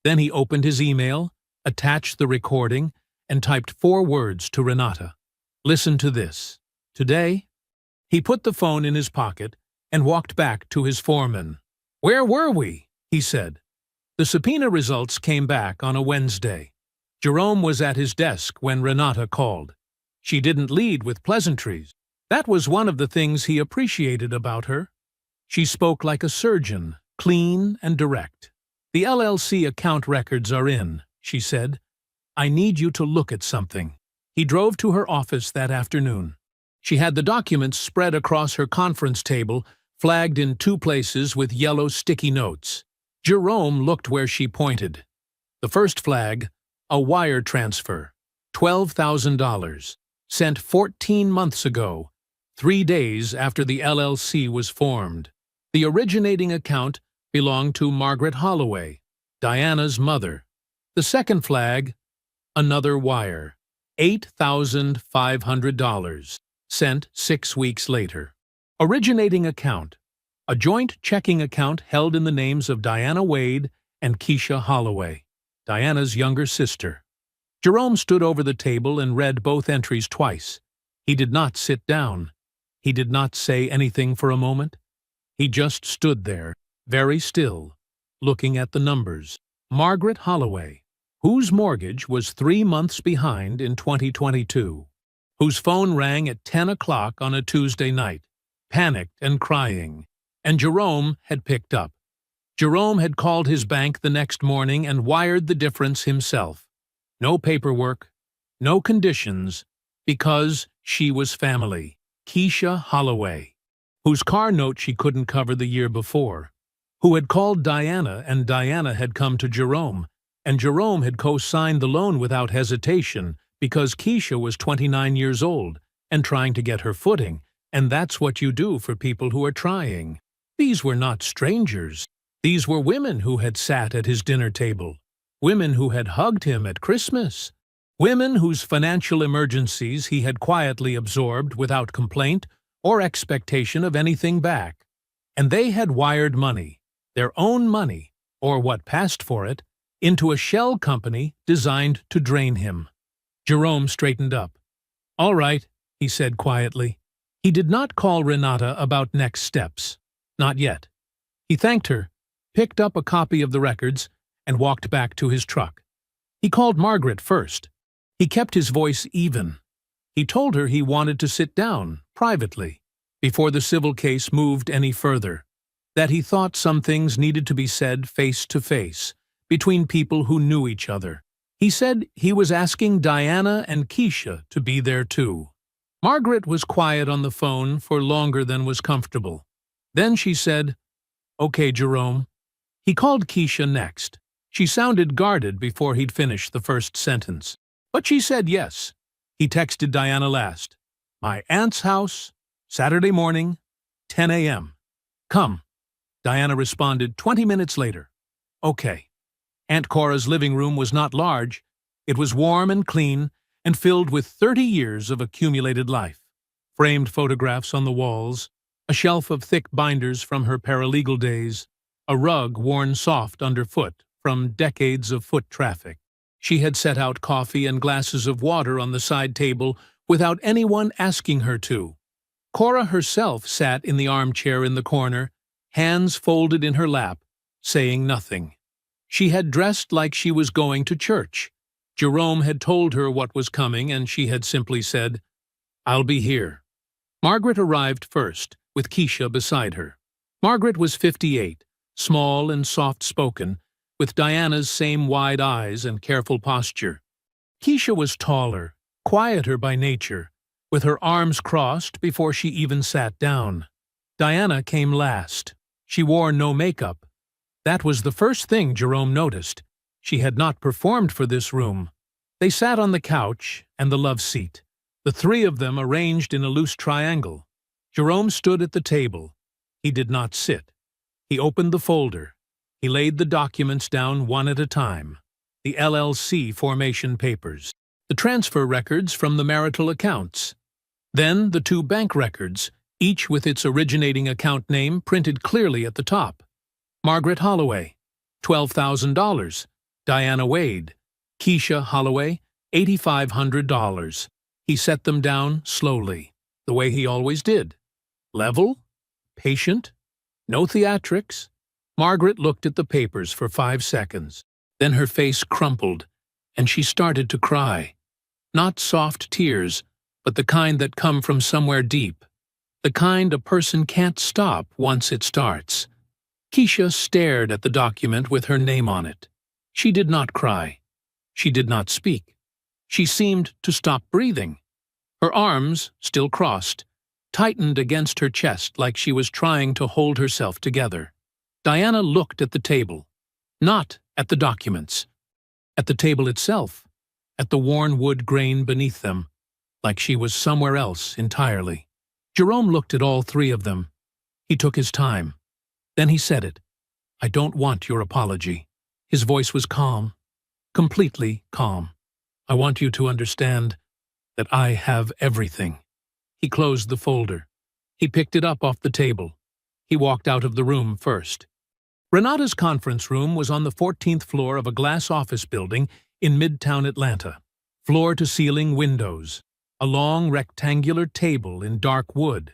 Then he opened his email, attached the recording, and typed 4 words to Renata. Listen to this. Today? He put the phone in his pocket and walked back to his foreman. Where were we? He said. The subpoena results came back on a Wednesday. Jerome was at his desk when Renata called. She didn't lead with pleasantries. That was one of the things he appreciated about her. She spoke like a surgeon, clean and direct. The LLC account records are in, she said. I need you to look at something. He drove to her office that afternoon. She had the documents spread across her conference table, flagged in 2 places with yellow sticky notes. Jerome looked where she pointed. The first flag, a wire transfer, $12,000, sent 14 months ago, 3 days after the LLC was formed. The originating account belonged to Margaret Holloway, Diana's mother. The second flag, another wire, $8,500, sent 6 weeks later. Originating account, a joint checking account held in the names of Diana Wade and Keisha Holloway, Diana's younger sister. Jerome stood over the table and read both entries twice. He did not sit down. He did not say anything for a moment. He just stood there, very still, looking at the numbers. Margaret Holloway, whose mortgage was 3 months behind in 2022, whose phone rang at 10 o'clock on a Tuesday night, panicked and crying, and Jerome had picked up. Jerome had called his bank the next morning and wired the difference himself. No paperwork, no conditions, because she was family. Keisha Holloway, whose car note she couldn't cover the year before, who had called Diana, and Diana had come to Jerome, and Jerome had co-signed the loan without hesitation because Keisha was 29 years old and trying to get her footing, and that's what you do for people who are trying. These were not strangers. These were women who had sat at his dinner table, women who had hugged him at Christmas, women whose financial emergencies he had quietly absorbed without complaint or expectation of anything back. And they had wired money, their own money, or what passed for it, into a shell company designed to drain him. Jerome straightened up. "All right," he said quietly. He did not call Renata about next steps. Not yet. He thanked her, picked up a copy of the records, and walked back to his truck. He called Margaret first. He kept his voice even. He told her he wanted to sit down, privately, before the civil case moved any further, that he thought some things needed to be said face to face, between people who knew each other. He said he was asking Diana and Keisha to be there too. Margaret was quiet on the phone for longer than was comfortable. Then she said, "Okay, Jerome." He called Keisha next. She sounded guarded before he'd finished the first sentence. But she said yes. He texted Diana last. "My aunt's house, Saturday morning, 10 a.m. Come." Diana responded 20 minutes later. "Okay." Aunt Cora's living room was not large. It was warm and clean and filled with 30 years of accumulated life. Framed photographs on the walls, a shelf of thick binders from her paralegal days, a rug worn soft underfoot from decades of foot traffic. She had set out coffee and glasses of water on the side table without anyone asking her to. Cora herself sat in the armchair in the corner, hands folded in her lap, saying nothing. She had dressed like she was going to church. Jerome had told her what was coming, and she had simply said, "I'll be here." Margaret arrived first, with Keisha beside her. Margaret was 58, small and soft-spoken, with Diana's same wide eyes and careful posture. Keisha was taller, quieter by nature, with her arms crossed before she even sat down. Diana came last. She wore no makeup. That was the first thing Jerome noticed. She had not performed for this room. They sat on the couch and the love seat, the three of them arranged in a loose triangle. Jerome stood at the table. He did not sit. He opened the folder. He laid the documents down one at a time. The LLC formation papers, the transfer records from the marital accounts. Then the two bank records, each with its originating account name printed clearly at the top. Margaret Holloway, $12,000. Diana Wade. Keisha Holloway, $8,500. He set them down slowly, the way he always did. Level, patient, no theatrics. Margaret looked at the papers for 5 seconds. Then her face crumpled, and she started to cry. Not soft tears, but the kind that come from somewhere deep. The kind a person can't stop once it starts. Keisha stared at the document with her name on it. She did not cry. She did not speak. She seemed to stop breathing. Her arms, still crossed, tightened against her chest like she was trying to hold herself together. Diana looked at the table, not at the documents, at the table itself, at the worn wood grain beneath them, like she was somewhere else entirely. Jerome looked at all three of them. He took his time. Then he said it. "I don't want your apology." His voice was calm, completely calm. "I want you to understand that I have everything." He closed the folder. He picked it up off the table. He walked out of the room first. Renata's conference room was on the 14th floor of a glass office building in Midtown Atlanta. Floor-to-ceiling windows. A long rectangular table in dark wood.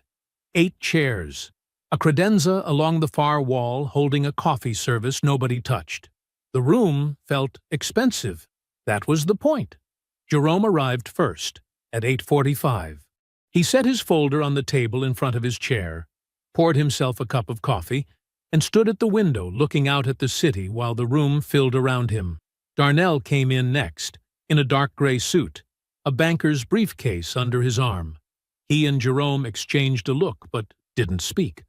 8 chairs. A credenza along the far wall holding a coffee service nobody touched. The room felt expensive. That was the point. Jerome arrived first, at 8:45. He set his folder on the table in front of his chair, poured himself a cup of coffee, and stood at the window looking out at the city while the room filled around him. Darnell came in next, in a dark gray suit, a banker's briefcase under his arm. He and Jerome exchanged a look, but didn't speak.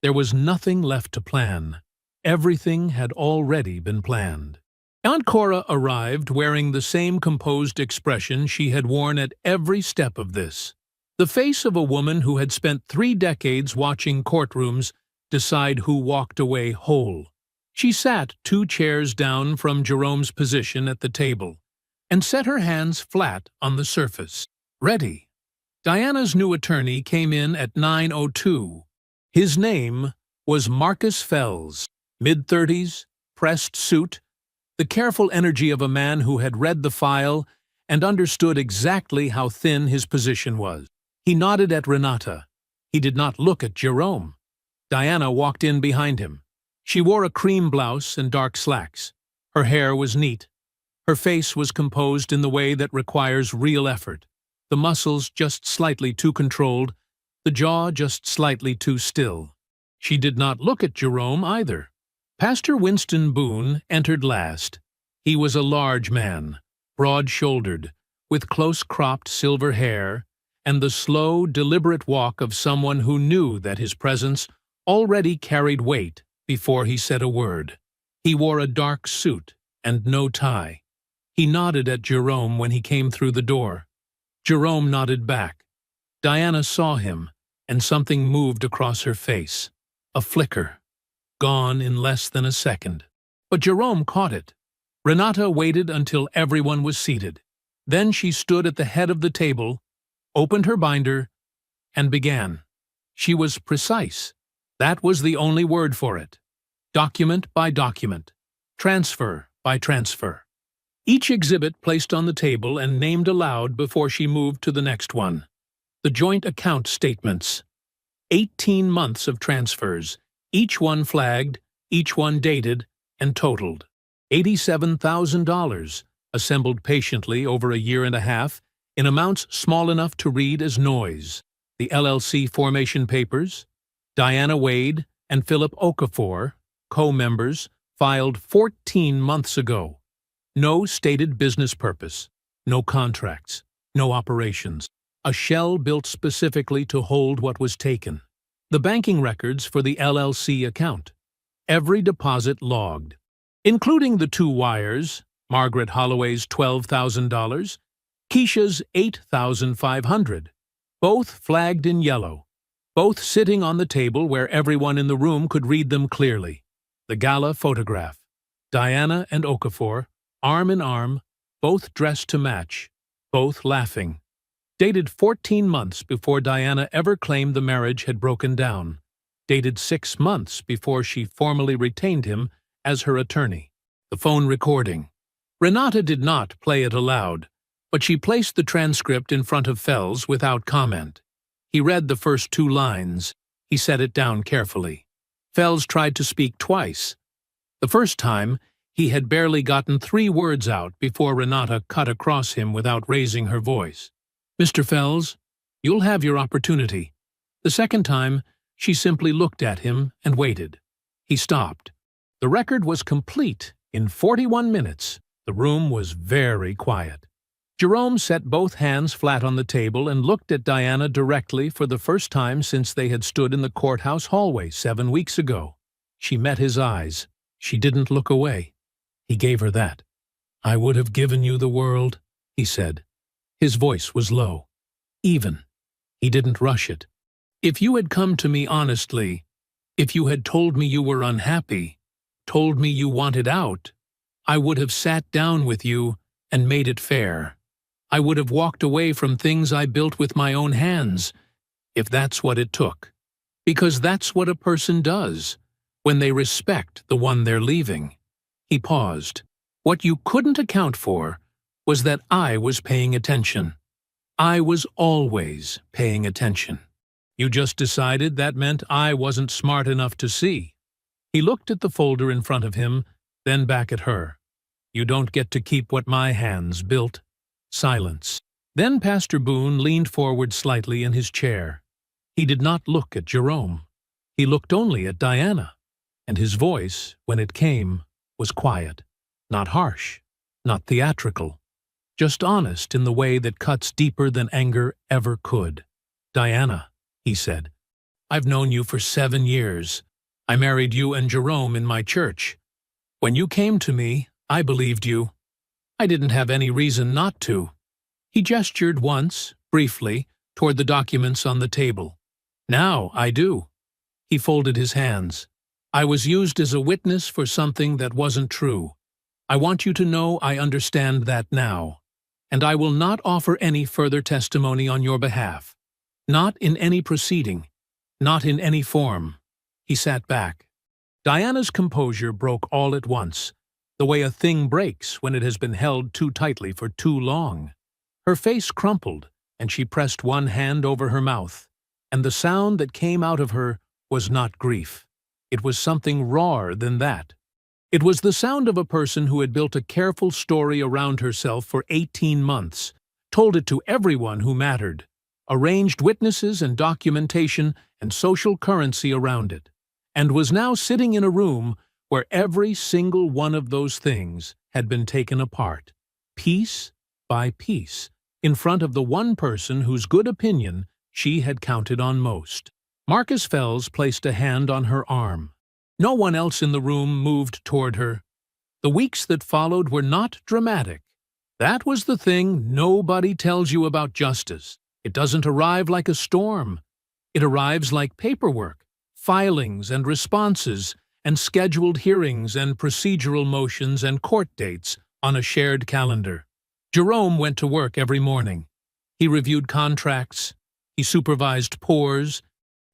There was nothing left to plan. Everything had already been planned. Aunt Cora arrived wearing the same composed expression she had worn at every step of this. The face of a woman who had spent 3 decades watching courtrooms decide who walked away whole. She sat 2 chairs down from Jerome's position at the table and set her hands flat on the surface. Ready. Diana's new attorney came in at 9:02. His name was Marcus Fels, mid-30s, pressed suit, the careful energy of a man who had read the file and understood exactly how thin his position was. He nodded at Renata. He did not look at Jerome. Diana walked in behind him. She wore a cream blouse and dark slacks. Her hair was neat. Her face was composed in the way that requires real effort. The muscles just slightly too controlled, the jaw just slightly too still. She did not look at Jerome either. Pastor Winston Boone entered last. He was a large man, broad-shouldered, with close-cropped silver hair, and the slow, deliberate walk of someone who knew that his presence already carried weight before he said a word. He wore a dark suit and no tie. He nodded at Jerome when he came through the door. Jerome nodded back. Diana saw him, and something moved across her face. A flicker. Gone in less than a second. But Jerome caught it. Renata waited until everyone was seated. Then she stood at the head of the table, opened her binder, and began. She was precise. That was the only word for it. Document by document. Transfer by transfer. Each exhibit placed on the table and named aloud before she moved to the next one. The joint account statements. 18 months of transfers, each one flagged, each one dated, and totaled. $87,000, assembled patiently over a year and a half, in amounts small enough to read as noise. The LLC formation papers. Diana Wade and Philip Okafor, co-members, filed 14 months ago. No stated business purpose, no contracts, no operations. A shell built specifically to hold what was taken. The banking records for the LLC account. Every deposit logged, including the 2 wires, Margaret Holloway's $12,000, Keisha's $8,500, both flagged in yellow, both sitting on the table where everyone in the room could read them clearly. The gala photograph. Diana and Okafor, arm in arm, both dressed to match, both laughing. Dated 14 months before Diana ever claimed the marriage had broken down. Dated 6 months before she formally retained him as her attorney. The phone recording. Renata did not play it aloud, but she placed the transcript in front of Fels without comment. He read the first 2 lines. He set it down carefully. Fels tried to speak twice. The first time, he had barely gotten 3 words out before Renata cut across him without raising her voice. "Mr. Fels, you'll have your opportunity." The second time, she simply looked at him and waited. He stopped. The record was complete in 41 minutes. The room was very quiet. Jerome set both hands flat on the table and looked at Diana directly for the first time since they had stood in the courthouse hallway 7 weeks ago. She met his eyes. She didn't look away. He gave her that. "I would have given you the world," he said. His voice was low, even. He didn't rush it. "If you had come to me honestly, if you had told me you were unhappy, told me you wanted out, I would have sat down with you and made it fair. I would have walked away from things I built with my own hands, if that's what it took. Because that's what a person does, when they respect the one they're leaving." He paused. "What you couldn't account for was that I was paying attention. I was always paying attention. You just decided that meant I wasn't smart enough to see." He looked at the folder in front of him, then back at her. "You don't get to keep what my hands built." Silence. Then Pastor Boone leaned forward slightly in his chair. He did not look at Jerome. He looked only at Diana, and his voice, when it came, was quiet, not harsh, not theatrical, just honest in the way that cuts deeper than anger ever could. "Diana," he said, "I've known you for 7 years. I married you and Jerome in my church. When you came to me, I believed you. I didn't have any reason not to." He gestured once, briefly, toward the documents on the table. "Now I do." He folded his hands. "I was used as a witness for something that wasn't true. I want you to know I understand that now, and I will not offer any further testimony on your behalf. Not in any proceeding, not in any form." He sat back. Diana's composure broke all at once, the way a thing breaks when it has been held too tightly for too long. Her face crumpled, and she pressed one hand over her mouth, and the sound that came out of her was not grief. It was something rawer than that. It was the sound of a person who had built a careful story around herself for 18 months, told it to everyone who mattered, arranged witnesses and documentation and social currency around it, and was now sitting in a room where every single one of those things had been taken apart, piece by piece, in front of the one person whose good opinion she had counted on most. Marcus Fels placed a hand on her arm. No one else in the room moved toward her. The weeks that followed were not dramatic. That was the thing nobody tells you about justice. It doesn't arrive like a storm. It arrives like paperwork, filings and responses, and scheduled hearings and procedural motions and court dates on a shared calendar. Jerome went to work every morning. He reviewed contracts. He supervised pours.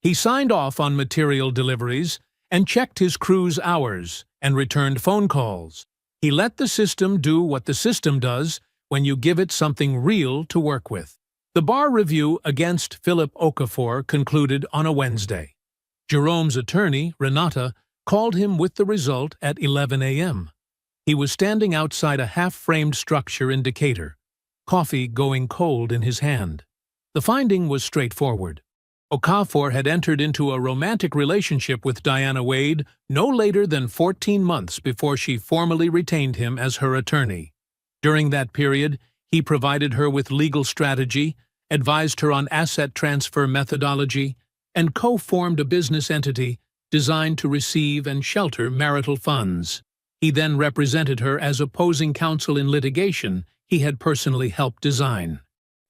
He signed off on material deliveries and checked his crew's hours and returned phone calls. He let the system do what the system does when you give it something real to work with. The bar review against Philip Okafor concluded on a Wednesday. Jerome's attorney, Renata, called him with the result at 11 a.m. He was standing outside a half-framed structure in Decatur, coffee going cold in his hand. The finding was straightforward. Okafor had entered into a romantic relationship with Diana Wade no later than 14 months before she formally retained him as her attorney. During that period, he provided her with legal strategy, advised her on asset transfer methodology, and co-formed a business entity designed to receive and shelter marital funds. He then represented her as opposing counsel in litigation he had personally helped design.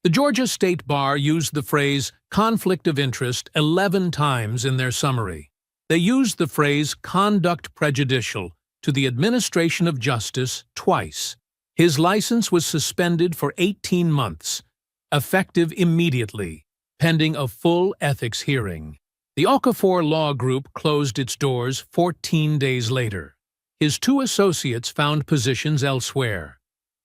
The Georgia State Bar used the phrase conflict of interest 11 times in their summary. They used the phrase conduct prejudicial to the administration of justice twice. His license was suspended for 18 months, effective immediately, pending a full ethics hearing. The Okafor Law Group closed its doors 14 days later. His two associates found positions elsewhere.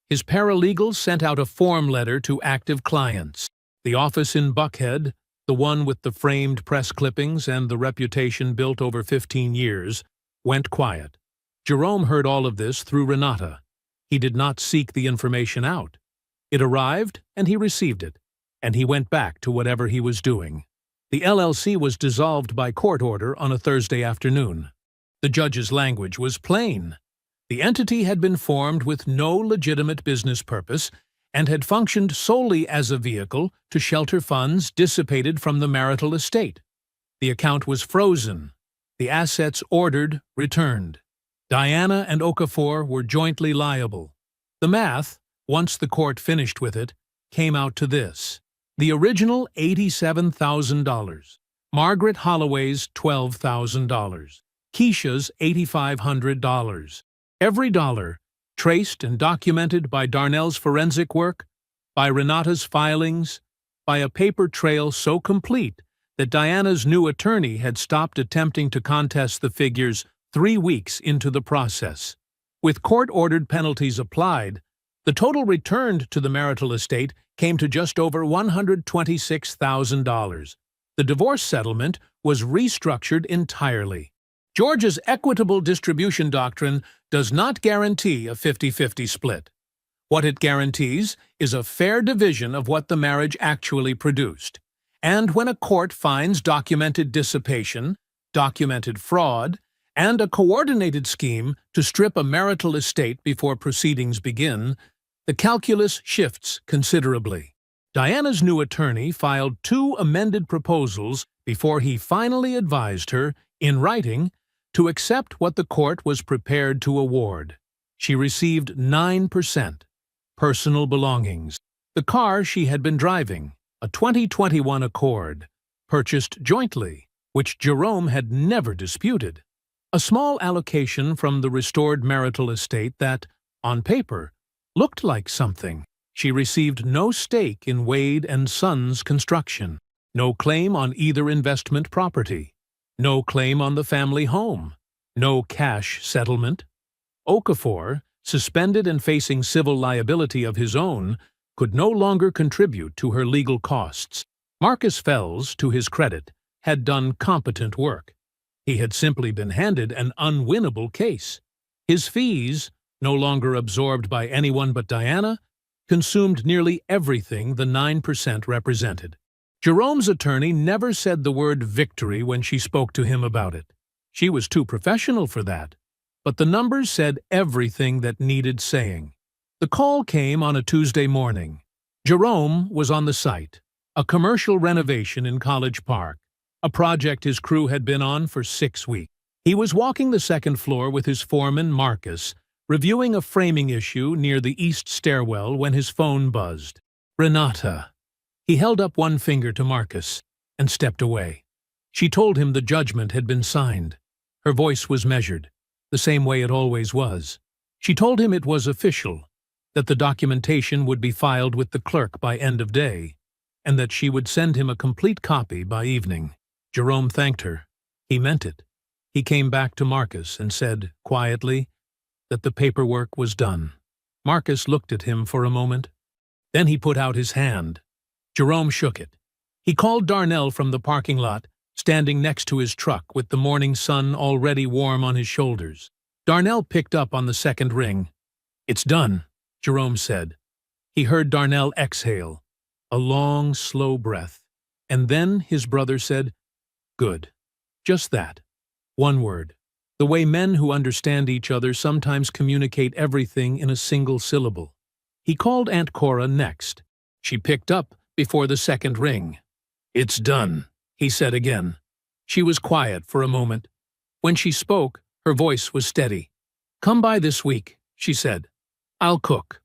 His paralegals sent out a form letter to active clients. The office in Buckhead, the one with the framed press clippings and the reputation built over 15 years, went quiet. Jerome heard all of this through Renata. He did not seek the information out. It arrived, and he received it, and he went back to whatever he was doing. The LLC was dissolved by court order on a Thursday afternoon. The judge's language was plain. The entity had been formed with no legitimate business purpose and had functioned solely as a vehicle to shelter funds dissipated from the marital estate. The account was frozen. The assets ordered returned. Diana and Okafor were jointly liable. The math, once the court finished with it, came out to this. The original $87,000, Margaret Holloway's $12,000, Keisha's $8,500. Every dollar, traced and documented by Darnell's forensic work, by Renata's filings, by a paper trail so complete that Diana's new attorney had stopped attempting to contest the figures 3 weeks into the process. With court-ordered penalties applied, the total returned to the marital estate came to just over $126,000. The divorce settlement was restructured entirely. Georgia's equitable distribution doctrine does not guarantee a 50-50 split. What it guarantees is a fair division of what the marriage actually produced. And when a court finds documented dissipation, documented fraud, and a coordinated scheme to strip a marital estate before proceedings begin, the calculus shifts considerably. Diana's new attorney filed 2 amended proposals before he finally advised her, in writing, to accept what the court was prepared to award. She received 9%, personal belongings. The car she had been driving, a 2021 Accord, purchased jointly, which Jerome had never disputed. A small allocation from the restored marital estate that, on paper, looked like something. She received no stake in Wade and Sons construction, no claim on either investment property, no claim on the family home, no cash settlement. Okafor, suspended and facing civil liability of his own, could no longer contribute to her legal costs. Marcus Fells, to his credit, had done competent work. He had simply been handed an unwinnable case. His fees, no longer absorbed by anyone but Diana, consumed nearly everything the 9% represented. Jerome's attorney never said the word victory when she spoke to him about it. She was too professional for that. But the numbers said everything that needed saying. The call came on a Tuesday morning. Jerome was on the site, a commercial renovation in College Park, a project his crew had been on for 6 weeks. He was walking the second floor with his foreman, Marcus, reviewing a framing issue near the east stairwell when his phone buzzed. Renata. He held up one finger to Marcus and stepped away. She told him the judgment had been signed. Her voice was measured, the same way it always was. She told him it was official, that the documentation would be filed with the clerk by end of day, and that she would send him a complete copy by evening. Jerome thanked her. He meant it. He came back to Marcus and said, quietly, that the paperwork was done. Marcus looked at him for a moment. Then he put out his hand. Jerome shook it. He called Darnell from the parking lot, standing next to his truck with the morning sun already warm on his shoulders. Darnell picked up on the second ring. "It's done," Jerome said. He heard Darnell exhale, a long, slow breath, and then his brother said, "Good." Just that. One word. The way men who understand each other sometimes communicate everything in a single syllable. He called Aunt Cora next. She picked up before the second ring. "It's done," he said again. She was quiet for a moment. When she spoke, her voice was steady. "Come by this week," she said. "I'll cook."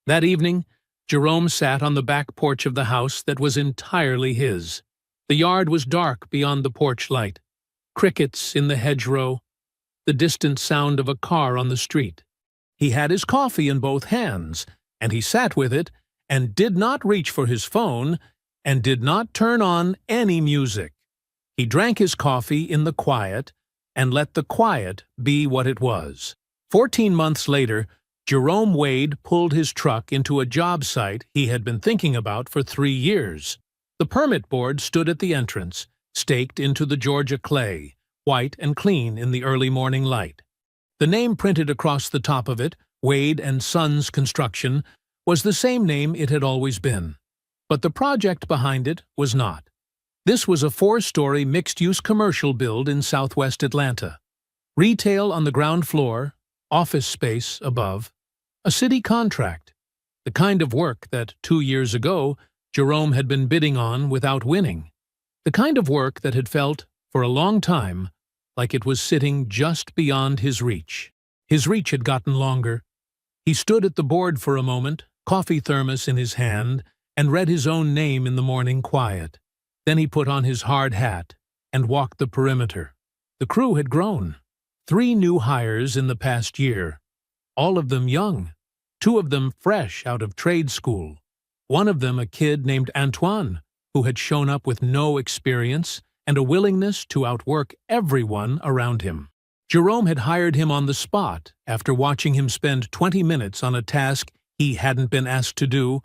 That evening, Jerome sat on the back porch of the house that was entirely his. The yard was dark beyond the porch light. Crickets in the hedgerow, the distant sound of a car on the street. He had his coffee in both hands, and he sat with it, and did not reach for his phone, and did not turn on any music. He drank his coffee in the quiet, and let the quiet be what it was. 14 months later, Jerome Wade pulled his truck into a job site he had been thinking about for 3 years. The permit board stood at the entrance, staked into the Georgia clay, white and clean in the early morning light. The name printed across the top of it, Wade and Sons Construction, was the same name it had always been. But the project behind it was not. This was a 4-story mixed-use commercial build in southwest Atlanta. Retail on the ground floor, office space above, a city contract, the kind of work that 2 years ago Jerome had been bidding on without winning, the kind of work that had felt, for a long time, like it was sitting just beyond his reach. His reach had gotten longer. He stood at the board for a moment, coffee thermos in his hand, and read his own name in the morning quiet. Then he put on his hard hat and walked the perimeter. The crew had grown. 3 new hires in the past year, all of them young, 2 of them fresh out of trade school, one of them a kid named Antoine, who had shown up with no experience and a willingness to outwork everyone around him. Jerome had hired him on the spot after watching him spend 20 minutes on a task he hadn't been asked to do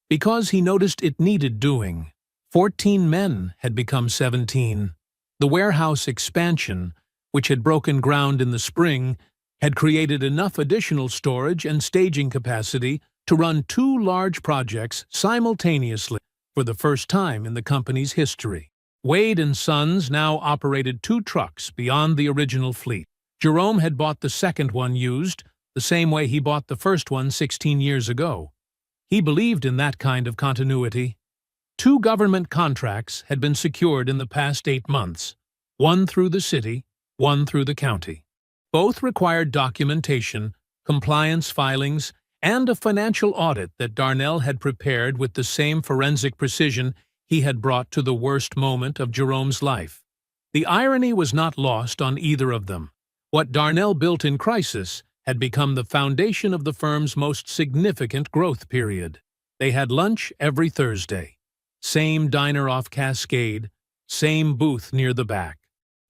because he noticed it needed doing. 14 men had become 17. The warehouse expansion, which had broken ground in the spring, had created enough additional storage and staging capacity to run 2 large projects simultaneously for the first time in the company's history. Wade and Sons now operated 2 trucks beyond the original fleet. Jerome had bought the second one used, the same way he bought the first one 16 years ago. He believed in that kind of continuity. 2 government contracts had been secured in the past 8 months, one through the city, one through the county. Both required documentation, compliance filings, and a financial audit that Darnell had prepared with the same forensic precision he had brought to the worst moment of Jerome's life. The irony was not lost on either of them. What Darnell built in crisis had become the foundation of the firm's most significant growth period. They had lunch every Thursday. Same diner off Cascade, same booth near the back.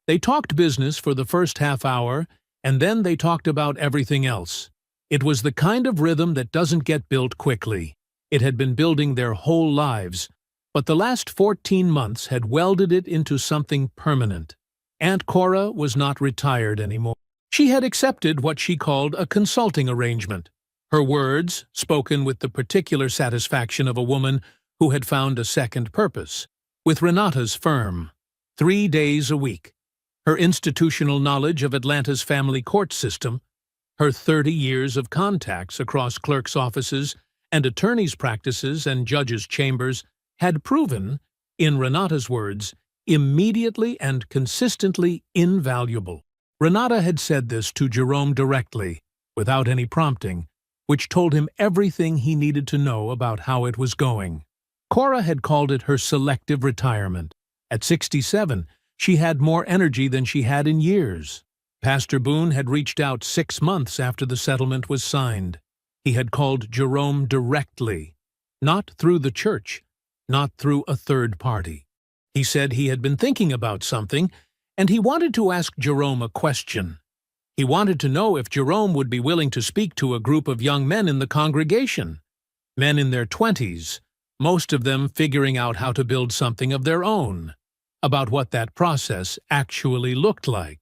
They talked business for the first half hour, and then they talked about everything else. It was the kind of rhythm that doesn't get built quickly. It had been building their whole lives, but the last 14 months had welded it into something permanent. Aunt Cora was not retired anymore. She had accepted what she called a consulting arrangement. Her words, spoken with the particular satisfaction of a woman who had found a second purpose, with Renata's firm, 3 days a week. Her institutional knowledge of Atlanta's family court system, her 30 years of contacts across clerks' offices and attorneys' practices and judges' chambers had proven, in Renata's words, immediately and consistently invaluable. Renata had said this to Jerome directly, without any prompting, which told him everything he needed to know about how it was going. Cora had called it her selective retirement. At 67, she had more energy than she had in years. Pastor Boone had reached out 6 months after the settlement was signed. He had called Jerome directly, not through the church, not through a third party. He said he had been thinking about something, and he wanted to ask Jerome a question. He wanted to know if Jerome would be willing to speak to a group of young men in the congregation, men in their 20s, most of them figuring out how to build something of their own, about what that process actually looked like.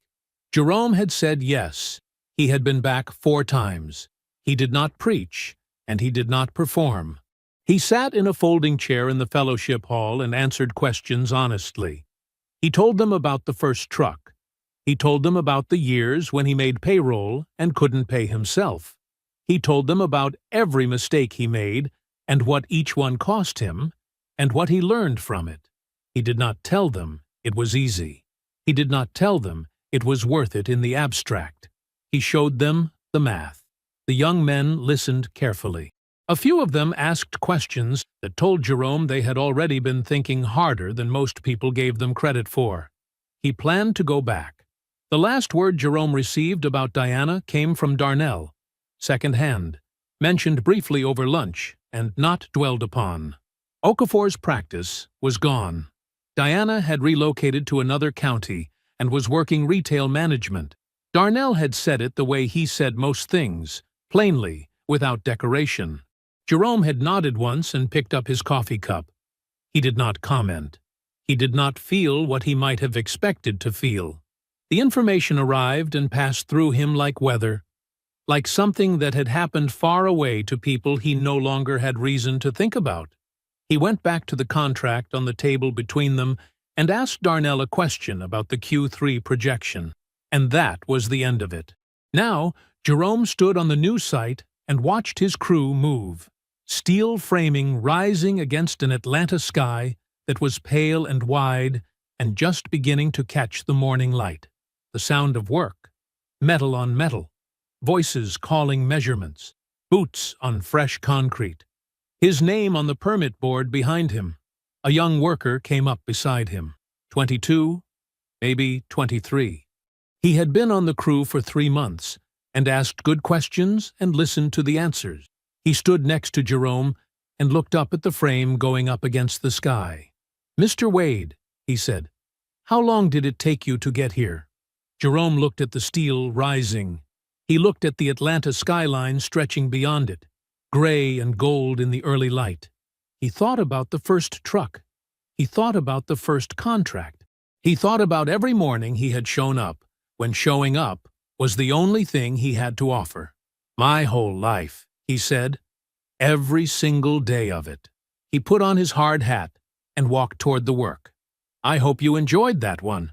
Jerome had said yes. He had been back 4 times. He did not preach, and he did not perform. He sat in a folding chair in the fellowship hall and answered questions honestly. He told them about the first truck. He told them about the years when he made payroll and couldn't pay himself. He told them about every mistake he made and what each one cost him, and what he learned from it. He did not tell them it was easy. He did not tell them it was worth it in the abstract. He showed them the math. The young men listened carefully. A few of them asked questions that told Jerome they had already been thinking harder than most people gave them credit for. He planned to go back. The last word Jerome received about Diana came from Darnell, second-hand, mentioned briefly over lunch, and not dwelled upon. Okafor's practice was gone. Diana had relocated to another county and was working retail management. Darnell had said it the way he said most things, plainly, without decoration. Jerome had nodded once and picked up his coffee cup. He did not comment. He did not feel what he might have expected to feel. The information arrived and passed through him like weather, like something that had happened far away to people he no longer had reason to think about. He went back to the contract on the table between them and asked Darnell a question about the Q3 projection, and that was the end of it. Now, Jerome stood on the new site and watched his crew move, steel framing rising against an Atlanta sky that was pale and wide and just beginning to catch the morning light. The sound of work, metal on metal, voices calling measurements, boots on fresh concrete. His name on the permit board behind him. A young worker came up beside him, 22, maybe 23. He had been on the crew for 3 months and asked good questions and listened to the answers. He stood next to Jerome and looked up at the frame going up against the sky. "Mr. Wade," he said, "how long did it take you to get here?" Jerome looked at the steel rising. He looked at the Atlanta skyline stretching beyond it, gray and gold in the early light. He thought about the first truck. He thought about the first contract. He thought about every morning he had shown up, when showing up was the only thing he had to offer. "My whole life," he said. "Every single day of it." He put on his hard hat and walked toward the work. I hope you enjoyed that one.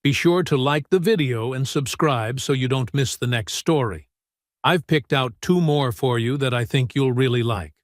Be sure to like the video and subscribe so you don't miss the next story. I've picked out 2 more for you that I think you'll really like.